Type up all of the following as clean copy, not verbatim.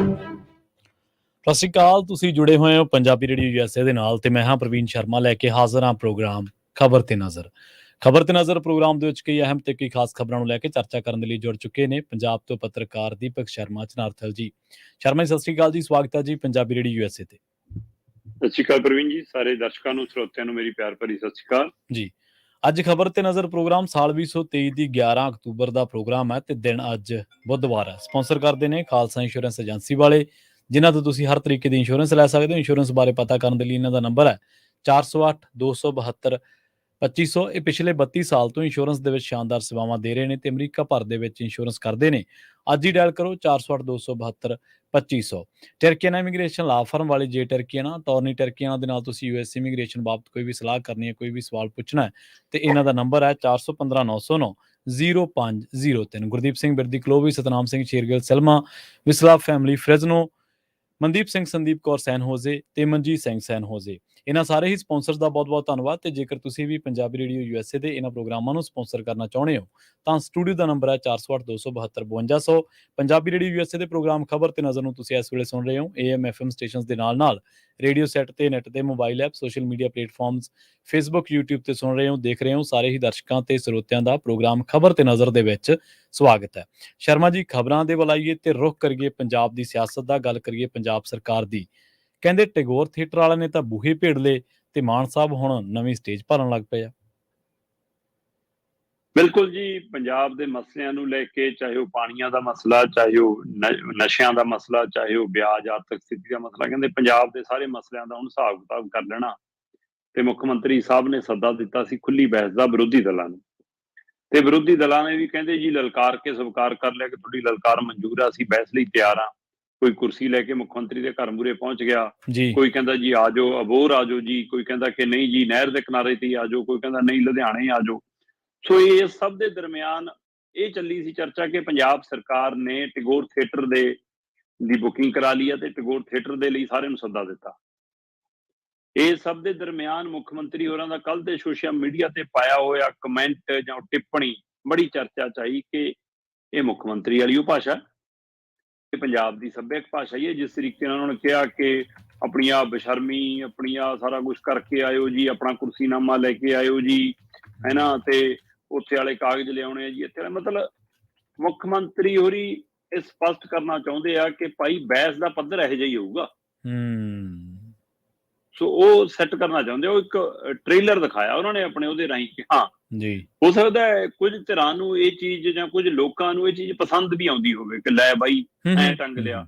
ਸਤਿ ਸ਼੍ਰੀ ਅਕਾਲ। ਤੁਸੀਂ ਜੁੜੇ ਹੋਏ ਹੋ ਪੰਜਾਬੀ ਰੇਡੀਓ USA ਦੇ ਨਾਲ ਤੇ ਮੈਂ ਹਾਂ ਪ੍ਰਵੀਨ ਸ਼ਰਮਾ ਲੈ ਕੇ ਹਾਜ਼ਰ ਹਾਂ ਪ੍ਰੋਗਰਾਮ ਖਬਰ ਤੇ ਨਜ਼ਰ। ਖਬਰ ਤੇ ਨਜ਼ਰ ਪ੍ਰੋਗਰਾਮ ਦੇ ਵਿੱਚ ਕਈ ਅਹਿਮ ਤੇ ਕਈ ਖਾਸ ਖਬਰਾਂ ਨੂੰ ਲੈ ਕੇ ਚਰਚਾ ਕਰਨ ਦੇ ਲਈ ਜੁੜ ਚੁੱਕੇ ਨੇ ਪੰਜਾਬ ਤੋਂ ਪੱਤਰਕਾਰ ਦੀਪਕ ਸ਼ਰਮਾ ਚਨਾਰਥਲ ਜੀ। ਸ਼ਰਮਾ ਜੀ ਸਤਿ ਸ਼੍ਰੀ ਅਕਾਲ ਜੀ, ਸਵਾਗਤ ਹੈ ਜੀ ਪੰਜਾਬੀ ਰੇਡੀਓ USA ਤੇ। ਸਤਿ ਸ਼੍ਰੀ ਅਕਾਲ ਪ੍ਰਵੀਨ ਜੀ, ਸਾਰੇ ਦਰਸ਼ਕਾਂ ਨੂੰ ਸਰੋਤਿਆਂ ਨੂੰ ਮੇਰੀ ਪਿਆਰ ਭਰੀ ਸਤਿ ਸ਼੍ਰੀ ਅਕਾਲ ਜੀ। ਅੱਜ ਖਬਰ ਤੇ ਨਜ਼ਰ ਪ੍ਰੋਗਰਾਮ ਸਾਲ 2023 ਦੀ 11 ਅਕਤੂਬਰ ਦਾ ਪ੍ਰੋਗਰਾਮ ਹੈ ਤੇ ਦਿਨ ਅੱਜ ਬੁੱਧਵਾਰ ਹੈ। ਸਪਾਂਸਰ ਕਰਦੇ ਨੇ ਖਾਲਸਾ ਇੰਸ਼ੋਰੈਂਸ ਏਜੰਸੀ ਵਾਲੇ, ਜਿਨ੍ਹਾਂ ਤੋਂ ਤੁਸੀਂ ਹਰ ਤਰੀਕੇ ਦੀ ਇੰਸ਼ੋਰੈਂਸ ਲੈ ਸਕਦੇ ਹੋ। ਇੰਸ਼ੋਰੈਂਸ ਬਾਰੇ ਪਤਾ ਕਰਨ ਦੇ ਲਈ ਇਹਨਾਂ ਦਾ ਨੰਬਰ ਹੈ 408-272-2500। ਇਹ ਪਿਛਲੇ 32 ਸਾਲ ਤੋਂ ਇੰਸ਼ੋਰੈਂਸ ਦੇ ਵਿੱਚ ਸ਼ਾਨਦਾਰ ਸੇਵਾਵਾਂ ਦੇ ਰਹੇ ਨੇ ਤੇ ਅਮਰੀਕਾ ਭਰ ਦੇ ਵਿੱਚ ਇੰਸ਼ੋਰੈਂਸ ਕਰਦੇ ਨੇ। ਅੱਜ ਹੀ ਡਾਇਲ ਕਰੋ 408-272-2500। ਟਰਕੀਆਨਾ ਇਮੀਗ੍ਰੇਸ਼ਨ ਲਾ ਫਰਮ ਵਾਲੇ ਜੇ ਟਰਕੀਆਨਾ ਟੌਰਨੀ ਟਰਕੀਆਨਾ ਦੇ ਨਾਲ ਤੁਸੀਂ US ਇਮੀਗ੍ਰੇਸ਼ਨ ਬਾਬਤ ਕੋਈ ਵੀ ਸਲਾਹ ਕਰਨੀ ਹੈ, ਕੋਈ ਵੀ ਸਵਾਲ ਪੁੱਛਣਾ ਹੈ ਤੇ ਇਹਨਾਂ ਦਾ ਨੰਬਰ ਹੈ 4159090503। ਗੁਰਦੀਪ ਸਿੰਘ ਬਿਰਦੀ ਕਲੋਵੀ, ਸਤਨਾਮ ਸਿੰਘ ਸ਼ੇਰਗਿੱਲ ਸਲਮਾ, ਵਿਸਲਾ ਫੈਮਿਲੀ ਫ੍ਰੈਜ਼ਨੋ, ਮਨਦੀਪ ਸਿੰਘ ਸੰਦੀਪ ਕੌਰ ਸੈਨ ਹੋਜ਼ੇ ਤੇ ਮਨਜੀਤ ਸਿੰਘ ਸੈਨ ਹੋਜ਼ੇ, ਇਹਨਾਂ ਸਾਰੇ ਹੀ ਸਪਾਂਸਰਸ ਦਾ ਬਹੁਤ ਬਹੁਤ ਧੰਨਵਾਦ। ਤੇ ਜੇਕਰ ਤੁਸੀਂ ਵੀ ਪੰਜਾਬੀ ਰੇਡੀਓ USA ਦੇ ਇਹਨਾਂ ਪ੍ਰੋਗਰਾਮਾਂ ਨੂੰ ਸਪਾਂਸਰ ਕਰਨਾ ਚਾਹੁੰਦੇ ਹੋ ਤਾਂ ਸਟੂਡੀਓ ਦਾ ਨੰਬਰ ਹੈ 408-272-5200। ਪੰਜਾਬੀ ਰੇਡੀਓ USA ਦੇ ਪ੍ਰੋਗਰਾਮ ਖਬਰ ਤੇ ਨਜ਼ਰ ਨੂੰ ਤੁਸੀਂ ਇਸ ਵੇਲੇ ਸੁਣ ਰਹੇ ਹੋ AM FM ਸਟੇਸ਼ਨਸ ਦੇ ਨਾਲ ਰੇਡੀਓ ਸੈੱਟ ਤੇ ਨੈਟ ਤੇ mobile app social media platforms Facebook YouTube ਤੇ ਸੁਣ ਰਹੇ ਹੋ, ਦੇਖ ਰਹੇ ਹੋ। ਸਾਰੇ ਹੀ ਦਰਸ਼ਕਾਂ ਤੇ ਸਰੋਤਿਆਂ ਦਾ ਪ੍ਰੋਗਰਾਮ ਖਬਰ ਤੇ ਨਜ਼ਰ ਦੇ ਵਿੱਚ ਸਵਾਗਤ ਹੈ। ਸ਼ਰਮਾ ਜੀ, ਖਬਰਾਂ ਦੇ ਬੁਲਾਈਏ ਤੇ ਰੁਖ ਕਰੀਏ ਪੰਜਾਬ ਦੀ ਸਿਆਸਤ ਦਾ, ਗੱਲ ਕਰੀਏ ਪੰਜਾਬ ਸਰਕਾਰ ਦੀ। ਕਹਿੰਦੇ ਟੈਗੋਰ ਥੀਏਟਰ ਵਾਲਿਆਂ ਨੇ ਤਾਂ ਬੂਹੇ ਭੇੜ ਲਏ ਤੇ ਮਾਨ ਸਾਹਿਬ ਹੁਣ ਨਵੀਂ ਸਟੇਜ ਭਰਨ ਲੱਗ ਪਏ ਆ। ਬਿਲਕੁਲ ਜੀ, ਪੰਜਾਬ ਦੇ ਮਸਲਿਆਂ ਨੂੰ ਲੈ ਕੇ, ਚਾਹੇ ਉਹ ਪਾਣੀਆਂ ਦਾ ਮਸਲਾ, ਚਾਹੇ ਉਹ ਨਸ਼ਿਆਂ ਦਾ ਮਸਲਾ, ਚਾਹੇ ਉਹ ਵਿਆਜ ਆਰਥਿਕ ਸਥਿਤੀ ਦਾ ਮਸਲਾ, ਕਹਿੰਦੇ ਪੰਜਾਬ ਦੇ ਸਾਰੇ ਮਸਲਿਆਂ ਦਾ ਹੁਣ ਹਿਸਾਬ ਕਿਤਾਬ ਕਰ ਲੈਣਾ। ਤੇ ਮੁੱਖ ਮੰਤਰੀ ਸਾਹਿਬ ਨੇ ਸੱਦਾ ਦਿੱਤਾ ਸੀ ਖੁੱਲੀ ਬਹਿਸ ਦਾ ਵਿਰੋਧੀ ਦਲਾਂ ਨੂੰ, ਤੇ ਵਿਰੋਧੀ ਦਲਾਂ ਨੇ ਵੀ ਕਹਿੰਦੇ ਜੀ ਲਲਕਾਰ ਕੇ ਸਵੀਕਾਰ ਕਰ ਲਿਆ ਕਿ ਤੁਹਾਡੀ ਲਲਕਾਰ ਮਨਜ਼ੂਰ ਆ, ਅਸੀਂ ਬਹਿਸ ਲਈ ਤਿਆਰ ਆ। ਕੋਈ ਕੁਰਸੀ ਲੈ ਕੇ ਮੁੱਖ ਮੰਤਰੀ ਦੇ ਘਰ ਮੂਹਰੇ ਪਹੁੰਚ ਗਿਆ, ਕੋਈ ਕਹਿੰਦਾ ਜੀ ਆ ਜਾਓ ਅਬੋਹਰ ਆ ਜਾਓ ਜੀ, ਕੋਈ ਕਹਿੰਦਾ ਕਿ ਨਹੀਂ ਜੀ ਨਹਿਰ ਦੇ ਕਿਨਾਰੇ ਤੇ ਆ ਜਾਓ, ਕੋਈ ਕਹਿੰਦਾ ਨਹੀਂ ਲੁਧਿਆਣੇ ਆ ਜਾਓ। ਸੋ ਇਹ ਸਭ ਦੇ ਦਰਮਿਆਨ ਇਹ ਚੱਲੀ ਸੀ ਚਰਚਾ ਕਿ ਪੰਜਾਬ ਸਰਕਾਰ ਨੇ ਟੈਗੋਰ ਥੀਏਟਰ ਦੀ ਬੁਕਿੰਗ ਕਰਾ ਲਈ ਹੈ ਤੇ ਟੈਗੋਰ ਥੀਏਟਰ ਦੇ ਲਈ ਸਾਰਿਆਂ ਨੂੰ ਸੱਦਾ ਦਿੱਤਾ। ਇਹ ਸਭ ਦੇ ਦਰਮਿਆਨ ਮੁੱਖ ਮੰਤਰੀ ਹੋਰਾਂ ਦਾ ਕੱਲ ਦੇ ਸੋਸ਼ਲ ਮੀਡੀਆ ਤੇ ਪਾਇਆ ਹੋਇਆ ਕਮੈਂਟ ਜਾਂ ਟਿੱਪਣੀ ਬੜੀ ਚਰਚਾ ਚ ਆਈ ਕਿ ਇਹ ਮੁੱਖ ਮੰਤਰੀ ਵਾਲੀ ਉਹ ਭਾਸ਼ਾ, ਇਹ ਪੰਜਾਬ ਦੀ ਸੱਭਿਅਕ ਭਾਸ਼ਾ ਹੀ ਹੈ। ਜਿਸ ਤਰੀਕੇ ਨਾਲ ਉਹਨਾਂ ਨੇ ਕਿਹਾ ਕਿ ਆਪਣੀਆਂ ਬਸ਼ਰਮੀ, ਆਪਣੀਆਂ ਸਾਰਾ ਕੁਛ ਕਰਕੇ ਆਇਓ ਜੀ, ਆਪਣਾ ਕੁਰਸੀਨਾਮਾ ਲੈ ਕੇ ਆਇਓ ਜੀ, ਹੈ ਨਾ, ਤੇ ਉੱਥੇ ਵਾਲੇ ਕਾਗਜ਼ ਲਿਆਉਣੇ ਆ ਜੀ ਇੱਥੇ। ਮਤਲਬ ਮੁੱਖ ਮੰਤਰੀ ਹੋਰੀ ਇਹ ਸਪਸ਼ਟ ਕਰਨਾ ਚਾਹੁੰਦੇ ਆ ਕਿ ਭਾਈ ਬਹਿਸ ਦਾ ਪੱਧਰ ਇਹੋ ਜਿਹਾ ਹੀ ਹੋਊਗਾ। ਸੋ ਉਹ ਸੈੱਟ ਕਰਨਾ ਚਾਹੁੰਦੇ। ਉਹ ਇੱਕ ਟ੍ਰੇਲਰ ਦਿਖਾਇਆ ਉਹਨਾਂ ਨੇ ਆਪਣੇ ਉਹਦੇ ਰਾਹੀਂ ਕਿ ਹਾਂ ਜੀ ਹੋ ਸਕਦਾ ਹੈ ਕੁਝ ਧਿਰਾਂ ਨੂੰ ਇਹ ਚੀਜ਼ ਜਾਂ ਕੁਝ ਲੋਕਾਂ ਨੂੰ ਇਹ ਚੀਜ਼ ਪਸੰਦ ਵੀ ਆਉਂਦੀ ਹੋਵੇ ਕਿ ਲੈ ਬਾਈ ਐਂ ਟੰਗ ਲਿਆ,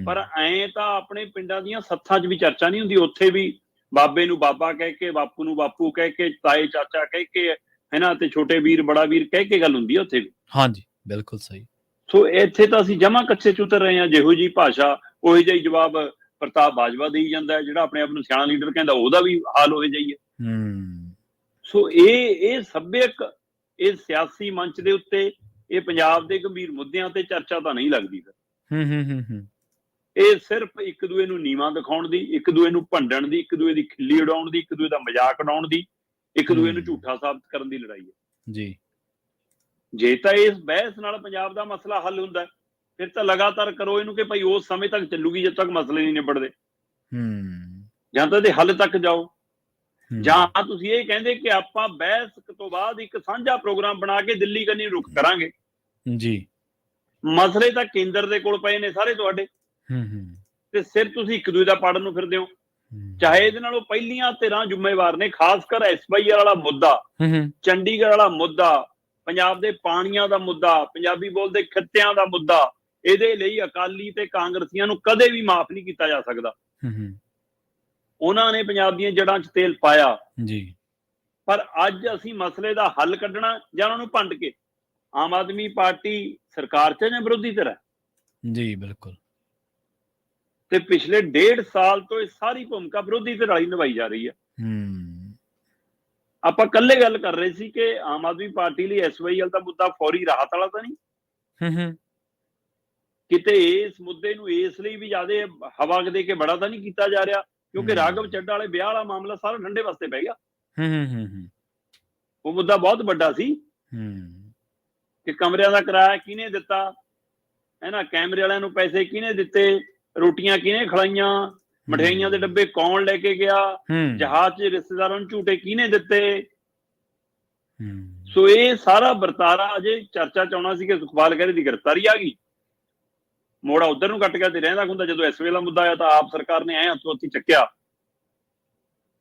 ਪਰ ਐਂ ਤਾਂ ਆਪਣੇ ਪਿੰਡਾਂ ਦੀਆਂ ਸੱਥਾਂ 'ਚ ਵੀ ਚਰਚਾ ਨਹੀਂ ਹੁੰਦੀ। ਉੱਥੇ ਵੀ ਬਾਬੇ ਨੂੰ ਬਾਬਾ ਕਹਿ ਕੇ, ਬਾਪੂ ਨੂੰ ਬਾਪੂ ਕਹਿ ਕੇ, ਤਾਏ ਚਾਚਾ ਕਹਿ ਕੇ, ਹੈ ਨਾ, ਤੇ ਛੋਟੇ ਵੀਰ ਬੜਾ ਵੀਰ ਕਹਿ ਕੇ ਗੱਲ ਹੁੰਦੀ ਹੈ ਉੱਥੇ ਵੀ। ਹਾਂਜੀ, ਬਿਲਕੁਲ ਸਹੀ। ਸੋ ਇੱਥੇ ਤਾਂ ਅਸੀਂ ਜਮਾਂ ਕੱਚੇ ਚ ਉਤਰ ਰਹੇ ਹਾਂ। ਜਿਹੋ ਜਿਹੀ ਭਾਸ਼ਾ ਉਹੋ ਜਿਹਾ ਹੀ ਜਵਾਬ ਪ੍ਰਤਾਪ ਬਾਜਵਾ ਦੇਈ ਜਾਂਦਾ ਹੈ, ਜਿਹੜਾ ਆਪਣੇ ਆਪ ਨੂੰ ਸਿਆਣਾ ਲੀਡਰ ਕਹਿੰਦਾ, ਉਹਦਾ ਵੀ ਹਾਲ ਉਹੋ ਜਿਹਾ ਹੀ ਹੈ। ਸੋ ਇਹ ਸੱਭਿਅਕ, ਇਹ ਸਿਆਸੀ ਮੰਚ ਦੇ ਉੱਤੇ ਇਹ ਪੰਜਾਬ ਦੇ ਗੰਭੀਰ ਮੁੱਦਿਆਂ ਤੇ ਚਰਚਾ ਤਾਂ ਨਹੀਂ ਲੱਗਦੀ ਫਿਰ। ਇਹ ਸਿਰਫ ਇੱਕ ਦੂਏ ਨੂੰ ਨੀਵਾਂ ਦਿਖਾਉਣ ਦੀ, ਇੱਕ ਦੂਏ ਨੂੰ ਭੰਡਣ ਦੀ, ਇੱਕ ਦੂਏ ਦੀ ਖਿੱਲੀ ਉਡਾਉਣ ਦੀ, ਇੱਕ ਦੂਏ ਦਾ ਮਜ਼ਾਕ ਉਡਾਉਣ ਦੀ, ਇੱਕ ਦੂਏ ਨੂੰ ਝੂਠਾ ਸਾਬਤ ਕਰਨ ਦੀ ਲੜਾਈ ਹੈ ਜੀ। ਜੇ ਤਾਂ ਇਸ ਬਹਿਸ ਨਾਲ ਪੰਜਾਬ ਦਾ ਮਸਲਾ ਹੱਲ ਹੁੰਦਾ ਫਿਰ ਤਾਂ ਲਗਾਤਾਰ ਕਰੋ ਇਹਨੂੰ ਕਿ ਭਾਈ ਉਸ ਸਮੇਂ ਤੱਕ ਚੱਲੂਗੀ ਜਦ ਤੱਕ ਮਸਲੇ ਨਹੀਂ ਨਿਬੜਦੇ, ਜਾਂ ਤਾਂ ਇਹਦੇ ਹੱਲ ਤੱਕ ਜਾਓ, ਜਾਂ ਤੁਸੀਂ ਇਹ ਕਹਿੰਦੇ ਕਿ ਆਪਾਂ ਬਹਿਸ ਤੋਂ ਬਾਅਦ ਇੱਕ ਸਾਂਝਾ ਪ੍ਰੋਗਰਾਮ ਬਣਾ ਕੇ ਦਿੱਲੀ ਕੰਨੀ ਰੁਖ ਕਰਾਂਗੇ ਜੀ। ਮਸਲੇ ਤਾਂ ਕੇਂਦਰ ਦੇ ਕੋਲ ਪਏ ਨੇ ਸਾਰੇ ਤੁਹਾਡੇ, ਤੇ ਸਿਰ ਤੁਸੀਂ ਇੱਕ ਦੂਜੇ ਦਾ ਪਾੜਨ ਨੂੰ ਫਿਰਦੇ ਹੋ। ਚਾਹੇ ਇਹਦੇ ਨਾਲੋਂ ਪਹਿਲੀਆਂ ਧਿਰਾਂ ਜ਼ਿੰਮੇਵਾਰ ਨੇ, ਖਾਸ ਕਰ SYR ਵਾਲਾ ਮੁੱਦਾ, ਚੰਡੀਗੜ੍ਹ ਵਾਲਾ ਮੁੱਦਾ, ਪੰਜਾਬ ਦੇ ਪਾਣੀਆਂ ਦਾ ਮੁੱਦਾ, ਪੰਜਾਬੀ ਬੋਲਦੇ ਖਿੱਤਿਆਂ ਦਾ ਮੁੱਦਾ, ਇਹਦੇ ਲਈ ਅਕਾਲੀ ਤੇ ਕਾਂਗਰਸੀਆਂ ਨੂੰ ਕਦੇ ਵੀ ਮਾਫ ਨਹੀਂ ਕੀਤਾ ਜਾ ਸਕਦਾ। ਉਹਨਾਂ ਨੇ ਪੰਜਾਬ ਦੀਆਂ ਜੜ੍ਹਾਂ 'ਚ ਤੇਲ ਪਾਇਆ ਜੀ, ਪਰ ਅੱਜ ਅਸੀਂ ਮਸਲੇ ਦਾ ਹੱਲ ਕੱਢਣਾ ਜਾਂ ਉਹਨਾਂ ਨੂੰ ਭੰਡ ਕੇ। ਆਮ ਆਦਮੀ ਪਾਰਟੀ ਸਰਕਾਰ 'ਚ ਜਾਂ ਵਿਰੋਧੀ ਧਿਰ ਹੈ ਜੀ, ਬਿਲਕੁਲ। ਤੇ ਪਿਛਲੇ 1.5 ਸਾਲ ਤੋਂ ਇਹ ਸਾਰੀ ਭੂਮਿਕਾ ਵਿਰੋਧੀ ਧਿਰ ਵਾਲੀ ਨਿਭਾਈ ਜਾ ਰਹੀ ਹੈ। ਆਪਾਂ ਕੱਲੇ ਗੱਲ ਕਰ ਰਹੇ ਸੀ ਕਿ ਆਮ ਆਦਮੀ ਪਾਰਟੀ ਲਈ SYL ਦਾ ਮੁੱਦਾ ਫੌਰੀ ਰਾਹਤ ਵਾਲਾ ਤਾਂ ਨਹੀਂ, ਕਿਤੇ ਇਸ ਮੁੱਦੇ ਨੂੰ ਇਸ ਲਈ ਵੀ ਜ਼ਿਆਦਾ ਹਵਾ ਦੇ ਕੇ ਬੜਾ ਤਾਂ ਨਹੀਂ ਕੀਤਾ ਜਾ ਰਿਹਾ, ਕਿਉਂਕਿ ਰਾਘਵ ਚੱਡਾ ਵਾਲੇ ਵਿਆਹ ਵਾਲਾ ਮਾਮਲਾ ਸਾਰਾ ਠੰਡੇ ਵਾਸਤੇ ਪੈ ਗਿਆ। ਉਹ ਮੁੱਦਾ ਬਹੁਤ ਵੱਡਾ ਸੀ ਕਿ ਕਮਰਿਆਂ ਦਾ ਕਿਰਾਇਆ ਕਿਹਨੇ ਦਿੱਤਾ, ਇਹਨਾਂ ਕੈਮਰੇ ਵਾਲਿਆਂ ਨੂੰ ਪੈਸੇ ਕਿਹਨੇ ਦਿੱਤੇ, ਰੋਟੀਆਂ ਕਿਹਨੇ ਖਿਲਾਈਆਂ, ਮਠਿਆਈਆਂ ਦੇ ਡੱਬੇ ਕੌਣ ਲੈ ਕੇ ਗਿਆ, ਜਹਾਜ਼ 'ਚ ਰਿਸ਼ਤੇਦਾਰਾਂ ਨੂੰ ਝੂਟੇ ਕਿਹਨੇ ਦਿੱਤੇ। ਸੋ ਇਹ ਸਾਰਾ ਵਰਤਾਰਾ ਅਜੇ ਚਰਚਾ 'ਚ ਆਉਣਾ ਸੀ ਕਿ ਸੁਖਪਾਲ ਖਹਿਰੇ ਦੀ ਗ੍ਰਿਫਤਾਰੀ ਆ ਗਈ, ਮੋੜਾ ਉਧਰ ਨੂੰ ਕੱਟ ਗਿਆ ਤੇ ਰਹਿੰਦਾ ਹੁੰਦਾ। ਜਦੋਂ ਇਸ ਵੇਲੇ ਮੁੱਦਾ ਆਇਆ ਤਾਂ ਆਪ ਸਰਕਾਰ ਨੇ ਹੱਥੋਂ ਹੱਥੀ ਚੱਕਿਆ।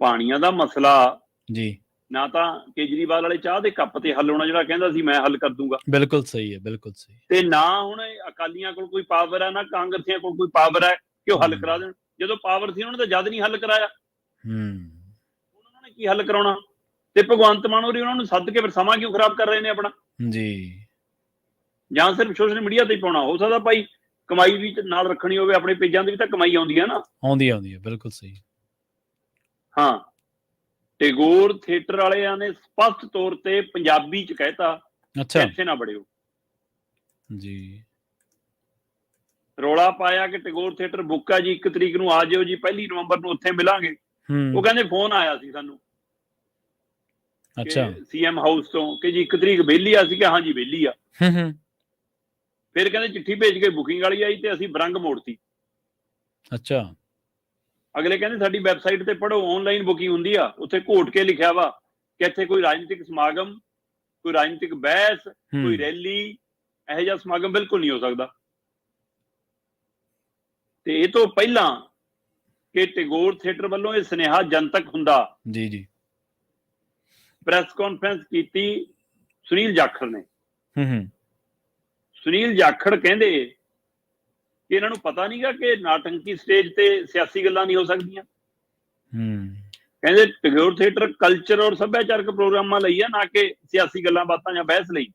ਪਾਣੀਆਂ ਦਾ ਮਸਲਾ ਜੀ ਨਾ ਤਾਂ ਕੇਜਰੀਵਾਲ ਵਾਲੇ ਚਾਹ ਦੇ ਕੱਪ ਤੇ ਹੱਲ ਹੋਣਾ, ਜਿਹੜਾ ਕਹਿੰਦਾ ਸੀ ਮੈਂ ਹੱਲ ਕਰ ਦੂੰਗਾ। ਬਿਲਕੁਲ ਸਹੀ ਹੈ, ਬਿਲਕੁਲ ਸਹੀ। ਤੇ ਨਾ ਹੁਣ ਅਕਾਲੀਆਂ ਕੋਲ ਕੋਈ ਪਾਵਰ ਹੈ, ਨਾ ਕਾਂਗਰਸੀਆਂ ਕੋਲ ਕੋਈ ਪਾਵਰ ਹੈ ਕਿ ਉਹ ਹੱਲ ਕਰਾ ਦੇਣ। ਜਦੋਂ ਪਾਵਰ ਸੀ ਉਹਨਾਂ ਨੇ ਤਾਂ ਜਦ ਨਹੀਂ ਹੱਲ ਕਰਾਇਆ, ਉਹਨਾਂ ਨੇ ਕੀ ਹੱਲ ਕਰਾਉਣਾ। ਤੇ ਭਗਵੰਤ ਮਾਨ ਹੋਰੀ ਉਹਨਾਂ ਨੂੰ ਸੱਦ ਕੇ ਫਿਰ ਸਮਾਂ ਕਿਉਂ ਖਰਾਬ ਕਰ ਰਹੇ ਨੇ ਆਪਣਾ ਜੀ, ਜਾਂ ਸਿਰਫ ਸੋਸ਼ਲ ਮੀਡੀਆ ਤੇ ਹੀ ਪਾਉਣਾ। ਹੋ ਸਕਦਾ ਭਾਈ ਕਮਾਈ ਵੀ ਨਾਲ ਰੱਖਣੀ ਹੋਵੇ, ਆਪਣੇ ਪੇਜਾਂ ਦੀ ਵੀ ਤਾਂ ਕਮਾਈ ਆਉਂਦੀ ਹੈ ਨਾ, ਆਉਂਦੀ ਹੈ, ਬਿਲਕੁਲ ਸਹੀ। ਹਾਂ, ਟੈਗੋਰ ਥੀਏਟਰ ਵਾਲਿਆਂ ਨੇ ਸਪਸ਼ਟ ਤੌਰ ਤੇ ਪੰਜਾਬੀ ਚ ਕਹਿਤਾ, ਅੱਛਾ ਇੱਥੇ ਨਾ ਬੜਿਓ ਜੀ। ਰੌਲਾ ਪਾਇਆ ਕਿ ਟੈਗੋਰ ਥੀਏਟਰ ਬੁੱਕ ਆ ਜੀ, 1 ਤਰੀਕ ਨੂੰ ਆ ਜਿਓ ਜੀ, 1 ਨਵੰਬਰ ਨੂੰ ਉੱਥੇ ਮਿਲਾਂਗੇ। ਉਹ ਕਹਿੰਦੇ ਫੋਨ ਆਇਆ ਸੀ ਸਾਨੂੰ, ਅੱਛਾ ਸੀਐਮ ਹਾਊਸ ਤੋਂ, ਕਿ ਜੀ 1 ਤਰੀਕ ਵਿਹਲੀ ਆ। ਸੀ ਕਿ ਹਾਂ ਜੀ ਵਿਹਲੀ ਆ। ਫਿਰ ਕਹਿੰਦੇ ਚਿੱਠੀ ਭੇਜ ਕੇ ਬੁਕਿੰਗ ਵਾਲੀ ਆਈ ਤੇ ਅਸੀਂ ਬਰੰਗ ਮੋੜਤੀ। ਅੱਛਾ, ਅਗਲੇ ਕਹਿੰਦੇ ਸਾਡੀ ਵੈਬਸਾਈਟ ਤੇ ਪੜ੍ਹੋ, ਆਨਲਾਈਨ ਬੁਕਿੰਗ ਹੁੰਦੀ ਆ, ਉੱਥੇ ਘੋਟ ਕੇ ਲਿਖਿਆ ਵਾ ਕਿ ਇੱਥੇ ਕੋਈ ਰਾਜਨੀਤਿਕ ਸਮਾਗਮ, ਕੋਈ ਰਾਜਨੀਤਿਕ ਬਹਿਸ, ਕੋਈ ਰੈਲੀ, ਇਹੋ ਜਿਹਾ ਸਮਾਗਮ ਬਿਲਕੁਲ ਨਹੀਂ ਹੋ ਸਕਦਾ। ਤੇ ਇਹ ਤੋਂ ਪਹਿਲਾਂ ਕਿ ਟੈਗੋਰ ਥੀਏਟਰ ਵੱਲੋਂ ਇਹ ਸੁਨੇਹਾ ਜਨਤਕ ਹੁੰਦਾ ਜੀ ਜੀ, ਪ੍ਰੈਸ ਕਾਨਫਰੰਸ ਕੀਤੀ ਸੁਨੀਲ ਜਾਖੜ ਨੇ। ਸੁਨੀਲ ਜਾਖੜ ਕਹਿੰਦੇ ਕਿ ਇਹਨਾਂ ਨੂੰ ਪਤਾ ਨਹੀਂਗਾ ਕਿ ਨਾਟੰਕੀ ਸਟੇਜ ਤੇ ਸਿਆਸੀ ਗੱਲਾਂ ਨਹੀਂ ਹੋ ਸਕਦੀਆਂ। ਕਹਿੰਦੇ ਟੈਗੋਰ ਥੀਏਟਰ ਕਲਚਰ ਔਰ ਸੱਭਿਆਚਾਰਕ ਪ੍ਰੋਗਰਾਮਾਂ ਲਈ ਆ, ਨਾ ਕਿ ਸਿਆਸੀ ਗੱਲਾਂ ਬਾਤਾਂ ਜਾਂ ਬਹਿਸ ਲਈ।